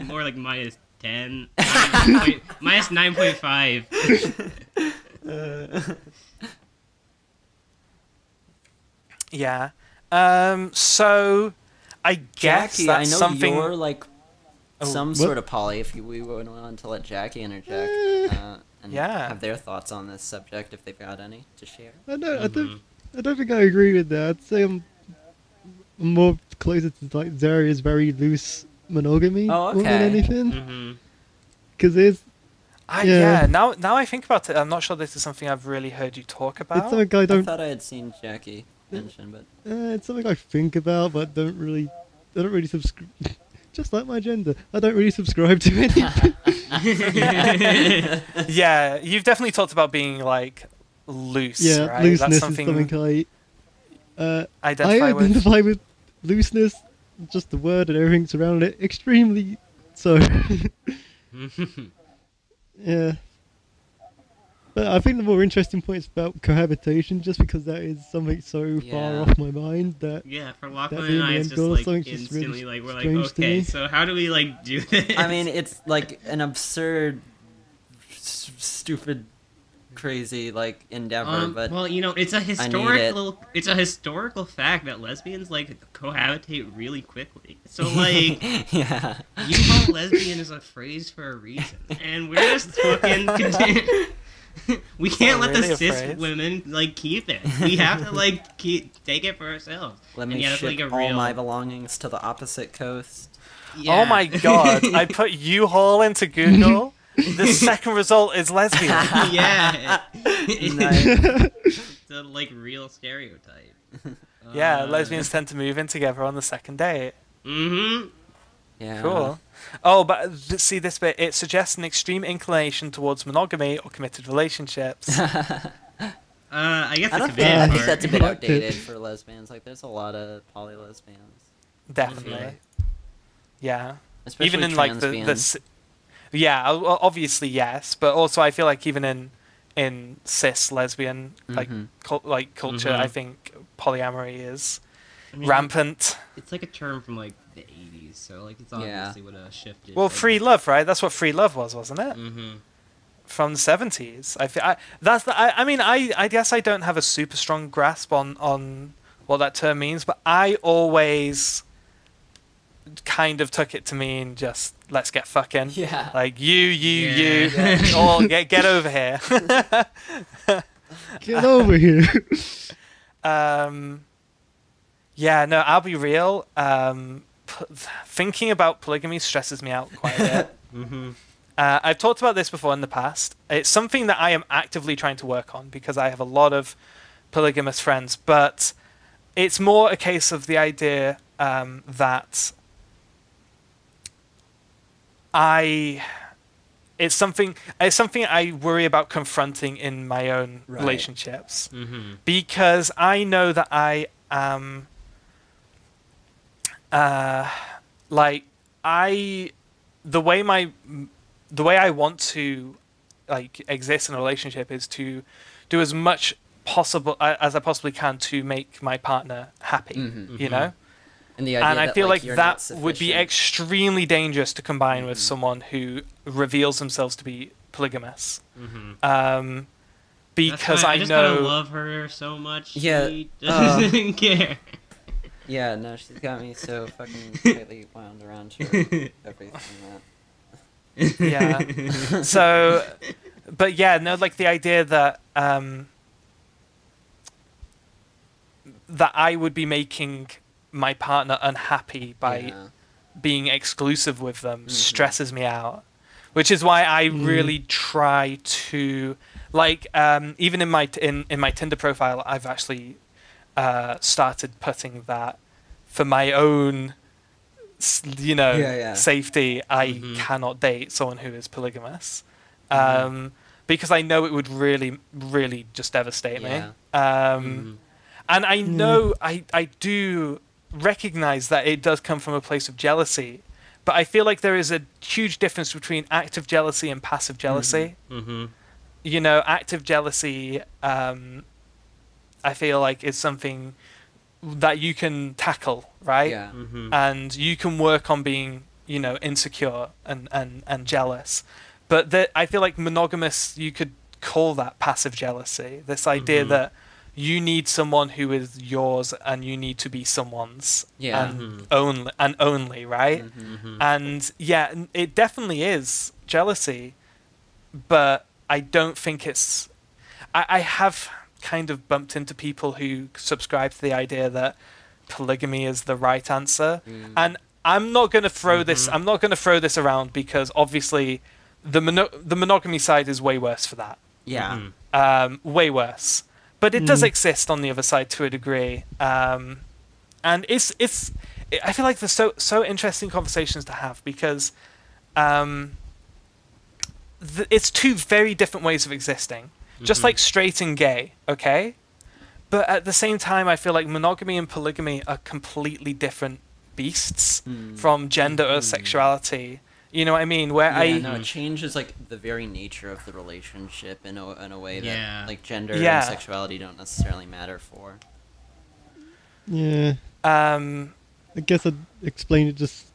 More like -10, -9.5. Yeah. So I guess Jackie, that's I know something. you're like some what? sort of poly. If we went on to let Jackie interject and Yeah. have their thoughts on this subject, if they've got any to share. I don't think I agree with that. I'd say I'm more closer to like Zaria's very loose monogamy Oh, more than okay. anything. Because it's Yeah. Now I think about it, I'm not sure this is something I've really heard you talk about. something I I don't. thought I had seen Jackie mention, but It's something I think about, but I don't really subscribe. Just like my gender, I don't really subscribe to anything. Yeah, you've definitely talked about being like loose. Yeah, right? looseness That's is something something I identify with. identify with looseness, just the word and everything surrounding it, extremely So, yeah. But I think the more interesting point is about cohabitation, just because that is something so far off my mind that Yeah, for that Lachlan being and I, the it's end just goal like of something's just instantly really like we're like, strange to okay, me. so how do we like do this? I mean, it's like an absurd, stupid, crazy like endeavor, but well, you know, it's a historical fact that lesbians like cohabitate really quickly. So like, yeah. you call lesbian is a phrase for a reason, and we're just fucking we can't let really the a cis phrase? women like keep it. We have to like take it for ourselves. Let me and yeah, ship it's like a all real, my belongings to the opposite coast. yeah. Oh my god! I put U-Haul into Google. The second result is lesbian. Yeah. Nice. It's a like real stereotype. Yeah, lesbians tend to move in together on the second date. Mm-hmm. Yeah. Cool. Oh, but see this bit. It suggests an extreme inclination towards monogamy or committed relationships. I guess I it's a don't bit think. I think hard. that's a bit Fucked it. outdated for lesbians. Like, there's a lot of poly lesbians, Definitely. Yeah. especially Even in like transbians. yeah, obviously yes, but also I feel like even in cis lesbian like culture, I think polyamory is I mean, rampant. It's like a term from like the 80s, so like it's obviously would have shifted. Well, free love, right? That's what free love was, wasn't it? Mm-hmm. From the 70s. I mean, I guess I don't have a super strong grasp on what that term means, but I always kind of took it to mean just let's get fucking. Yeah. Like you, Yeah. all get over here. Get over here. Yeah, no, I'll be real. Thinking about polygamy stresses me out quite a bit. Mm-hmm. I've talked about this before in the past. It's something that I am actively trying to work on because I have a lot of polygamous friends, but it's more a case of the idea that it's something I worry about confronting in my own Right. relationships Mm-hmm. because I know that I am the way I want to like exist in a relationship is to do as much possible as I possibly can to make my partner happy, you know? And the idea And I that, feel like you're not that would be sufficient. extremely dangerous to combine with someone who reveals themselves to be polygamous. Mm-hmm. Because I I just know kind of love her so much. Yeah, She doesn't care. Yeah, no, she's got me so fucking tightly wound around to everything that. yeah. So, but yeah, no, like the idea that that I would be making my partner unhappy by Yeah. being exclusive with them stresses me out, which is why I really try to like even in my Tinder profile I've actually started putting that for my own safety I cannot date someone who is polygamous because I know it would really just devastate me and I know I do recognize that it does come from a place of jealousy, but I feel like there is a huge difference between active jealousy and passive jealousy. You know, active jealousy I feel like is something that you can tackle, right? Yeah. And you can work on being, you know, insecure and jealous. But I feel like monogamous, you could call that passive jealousy. This idea that you need someone who is yours and you need to be someone's. Yeah. And only, right? And yeah, it definitely is jealousy, but I don't think it's... I have kind of bumped into people who subscribe to the idea that polygamy is the right answer. And I'm not going to throw this... I'm not going to throw this around because obviously the monogamy side is way worse for that. Yeah. Way worse. But it does exist on the other side to a degree, and it's. I feel like there's so interesting conversations to have because it's two very different ways of existing, just like straight and gay, okay? But at the same time, I feel like monogamy and polygamy are completely different beasts from gender or sexuality. You know what I mean? Where No, it changes like the very nature of the relationship in a way that like gender Yeah. and sexuality don't necessarily matter for. Yeah. Um, I guess I'd explain it just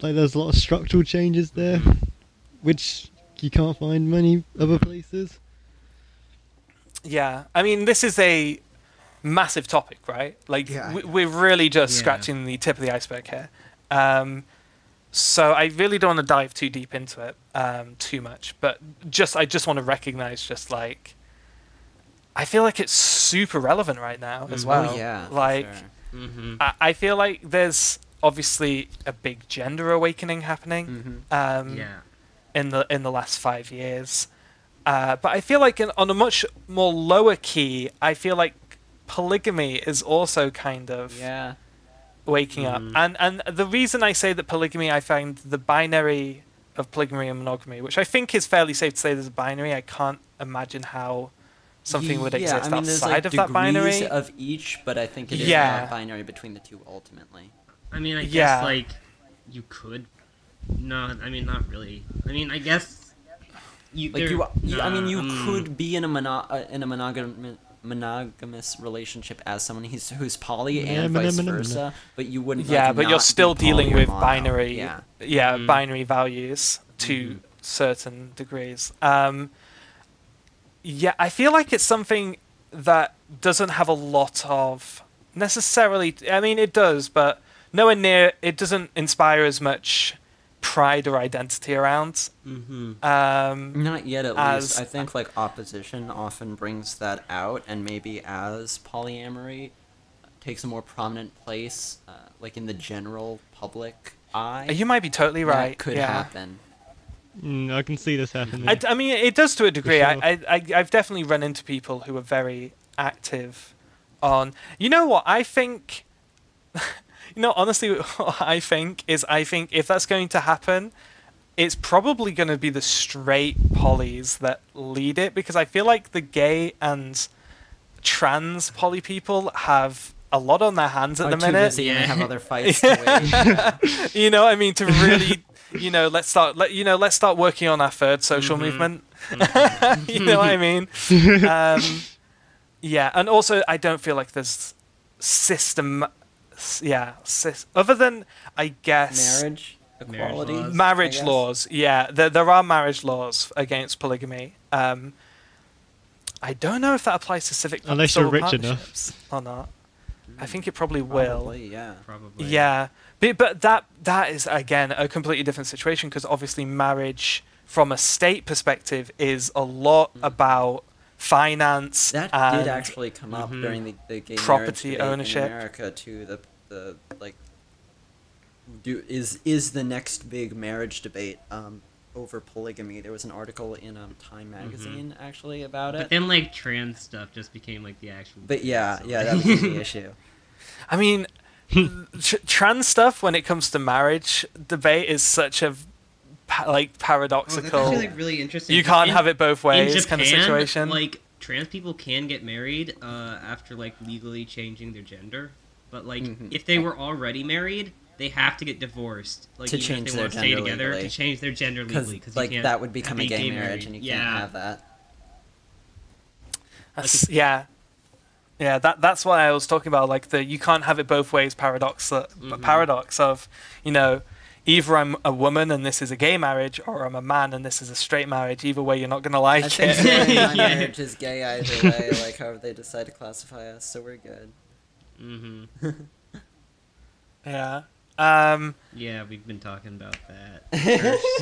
like there's a lot of structural changes there, which you can't find many other places. yeah. I mean, this is a massive topic, right? Like, Yeah. we're really just Yeah. scratching the tip of the iceberg here. So I really don't want to dive too deep into it too much, but I just want to recognize just like I feel like it's super relevant right now as well. Oh yeah, for like sure. Mm-hmm. I feel like there's obviously a big gender awakening happening Yeah. in the last 5 years, but I feel like on a much more lower key, I feel like polygamy is also kind of Yeah. waking up. And the reason I say that polygamy, I find the binary of polygamy and monogamy, which I think is fairly safe to say there's a binary. I can't imagine how something would exist I mean, there's, outside like, of that binary. degrees of each, but I think it is Yeah. not binary between the two ultimately. I mean, I guess Yeah. like you could. No, I mean not really. I mean, I guess you. Like I mean, you could be in a monogamous relationship as someone who's poly and vice versa, but you wouldn't. Yeah, like, but you're not still be poly dealing or with mono. binary, Yeah. binary values to certain degrees. Yeah, I feel like it's something that doesn't have a lot of necessarily. I mean, it does, but nowhere near. It doesn't inspire as much pride or identity around. Not yet, at as- least. I think like opposition often brings that out, and maybe as polyamory takes a more prominent place, like in the general public eye. You might be totally right. That could yeah. happen. I can see this happening. I mean, it does to a degree. sure. I've definitely run into people who are very active on. You know what? I think. Honestly, what I think if that's going to happen, it's probably going to be the straight polys that lead it, because I feel like the gay and trans poly people have a lot on their hands at the Too minute. busy and they have other fights to wage. You know what I mean? To really, let's start working on our third social movement. You know what I mean? Yeah, and also I don't feel like there's other than I guess Marriage equality. laws. marriage I guess. laws. Yeah, there are marriage laws against polygamy. I don't know if that applies to civic Unless you're civil rich enough. partnerships or not. I think it probably will. Probably, yeah. Probably. Yeah, but that is again a completely different situation, because obviously marriage from a state perspective is a lot about finance. That and did actually come up during the gay property marriage debate ownership. in America too. The like, is the next big marriage debate over polygamy? There was an article in Time magazine actually about But it. then like trans stuff just became like the actual. But yeah, so- that was the issue. I mean, trans stuff when it comes to marriage debate is such a paradoxical. Oh, that's actually like really interesting. You can't have it both In ways Japan, kind of situation. Like trans people can get married after like legally changing their gender, but like if they were already married, they have to get divorced. Like To even change if they their want to stay gender together legally. to change their gender Because legally, because like you can't that would become a be gay married. marriage, and you Yeah. can't have that. That's what I was talking about, like the you can't have it both ways paradox of, either I'm a woman and this is a gay marriage, or I'm a man and this is a straight marriage. Either way, you're not gonna like I think it. my Yeah. marriage is gay either way, like however they decide to classify us, so we're good. Yeah. Yeah, we've been talking about that.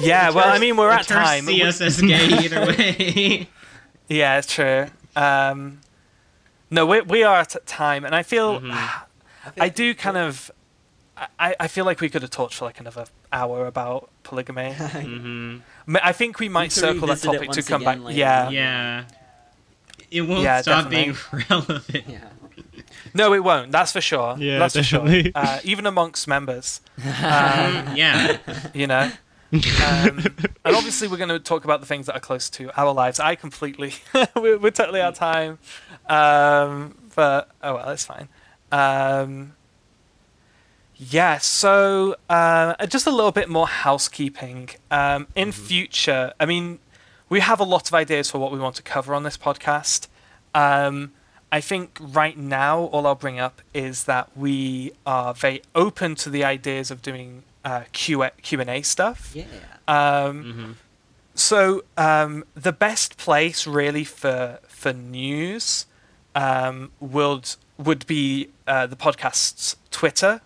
Yeah. Well, I mean, we're The at church time. see us as gay either way. Yeah, it's true. No, we are at time, and I feel I do kind of. I feel like we could have talked for like another hour about polygamy. I think we might could circle that revisit it topic to once come again back. later. Yeah. Yeah. It won't Yeah, stop definitely. being relevant. Yeah. No, it won't. That's for sure. Yeah, that's definitely. for sure. Even amongst members, Yeah. And obviously we're going to talk about the things that are close to our lives. I completely, we're totally out of time. But oh well, it's fine. Yeah, so just a little bit more housekeeping. In future, I mean, we have a lot of ideas for what we want to cover on this podcast. I think right now, all I'll bring up is that we are very open to the ideas of doing Q&A stuff. Yeah. So the best place really for news would be the podcast's Twitter,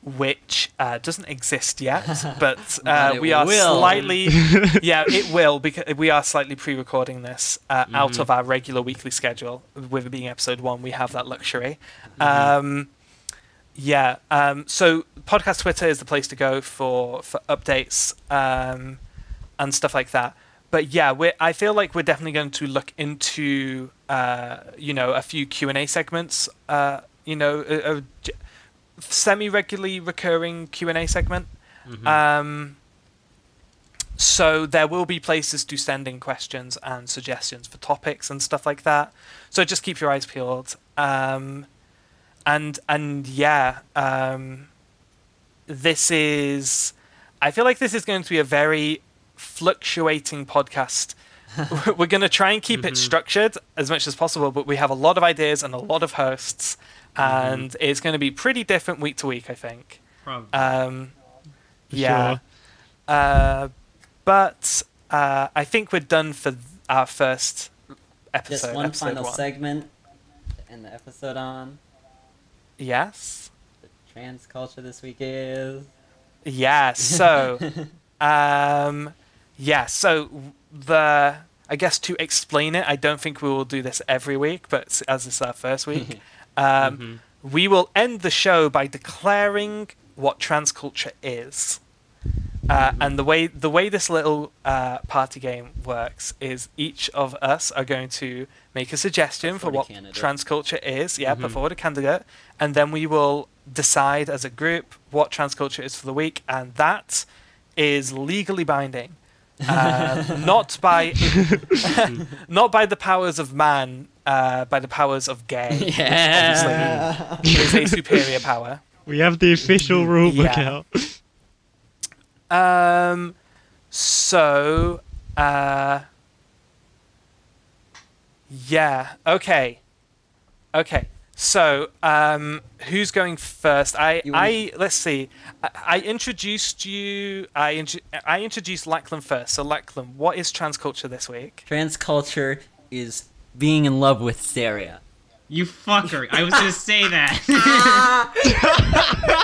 which doesn't exist yet, but we are slightly it will, because we are slightly pre-recording this out of our regular weekly schedule. With it being episode 1, we have that luxury. So podcast Twitter is the place to go for updates and stuff like that. But yeah, I feel like we're definitely going to look into a few Q&A segments, semi-regularly recurring Q&A segment. So there will be places to send in questions and suggestions for topics and stuff like that. So just keep your eyes peeled. This is... I feel like this is going to be a very fluctuating podcast. We're going to try and keep it structured as much as possible, but we have a lot of ideas and a lot of hosts, and it's going to be pretty different week to week, I think. Probably. Sure. But I think we're done for our first episode. Just one episode final 1. segment to end the episode on. Yes. The trans culture this week is... Yeah, so... I guess to explain it, I don't think we will do this every week, but as it's our first week, we will end the show by declaring what trans culture is. And the way this little party game works is each of us are going to make a suggestion for what trans culture is, put forward a candidate, and then we will decide as a group what trans culture is for the week, and that is legally binding. Not by the powers of man, by the powers of gay. Yeah. Which obviously is a superior power. We have the official rulebook out. Okay. So, who's going first? Let's see. I introduced you. I introduced Lachlan first. So, Lachlan, what is trans culture this week? Trans culture is being in love with Saria. You fucker! I was gonna say that.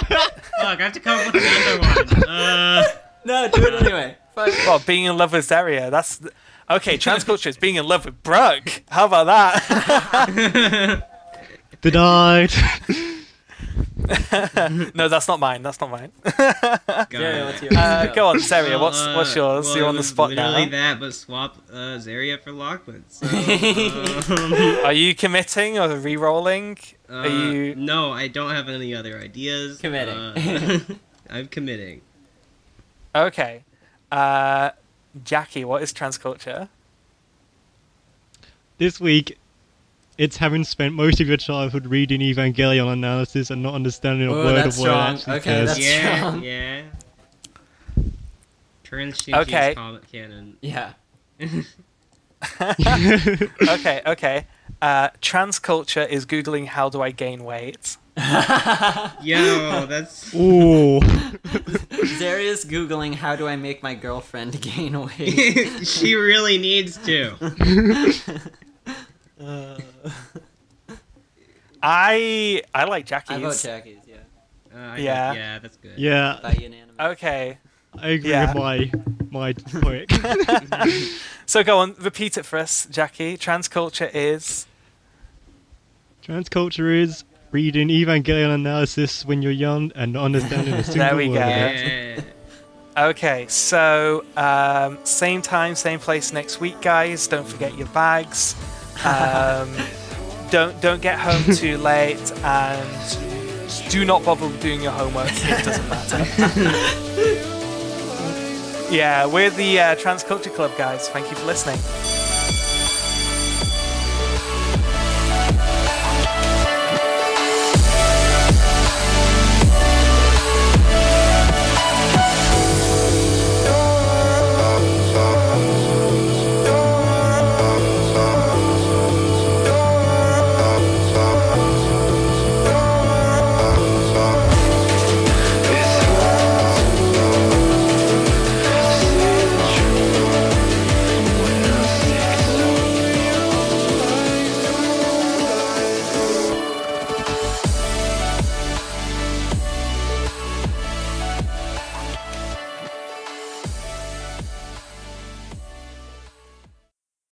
Fuck! I have to come up with another one. No, do it anyway. Fuck. Well, being in love with Saria. That's okay. Trans culture is being in love with Brooke. How about that? Denied. No, that's not mine. That's not mine. Saria, what's yours? Go on, Saria. What's yours? Well, You're on the spot now. Literally that, but swap Zaria for Lachlan. So, Are you committing or re-rolling? Are you? No, I don't have any other ideas. Committing. I'm committing. Okay. Jackie, what is trans culture? This week, it's having spent most of your childhood reading Evangelion analysis and not understanding a word of what it actually Okay, says. that's strong. Yeah. Trans Shinji's comic canon. Yeah. Okay. Trans culture is Googling how do I gain weight. Yo, that's... Ooh. Zaria's Googling how do I make my girlfriend gain weight. She really needs to. I like Jackie's. I vote Jackie's, yeah. Yeah, that's good. Yeah, By unanimous. Okay. I agree with my pick. So go on, repeat it for us, Jackie. Trans culture is... Trans culture is reading Evangelion analysis when you're young and not understanding a single There we word. go. Yeah. Okay, so same time, same place next week, guys. Don't forget your bags. Don't get home too late, and do not bother doing your homework. It doesn't matter. Yeah, we're the Trans Culture Club, guys. Thank you for listening.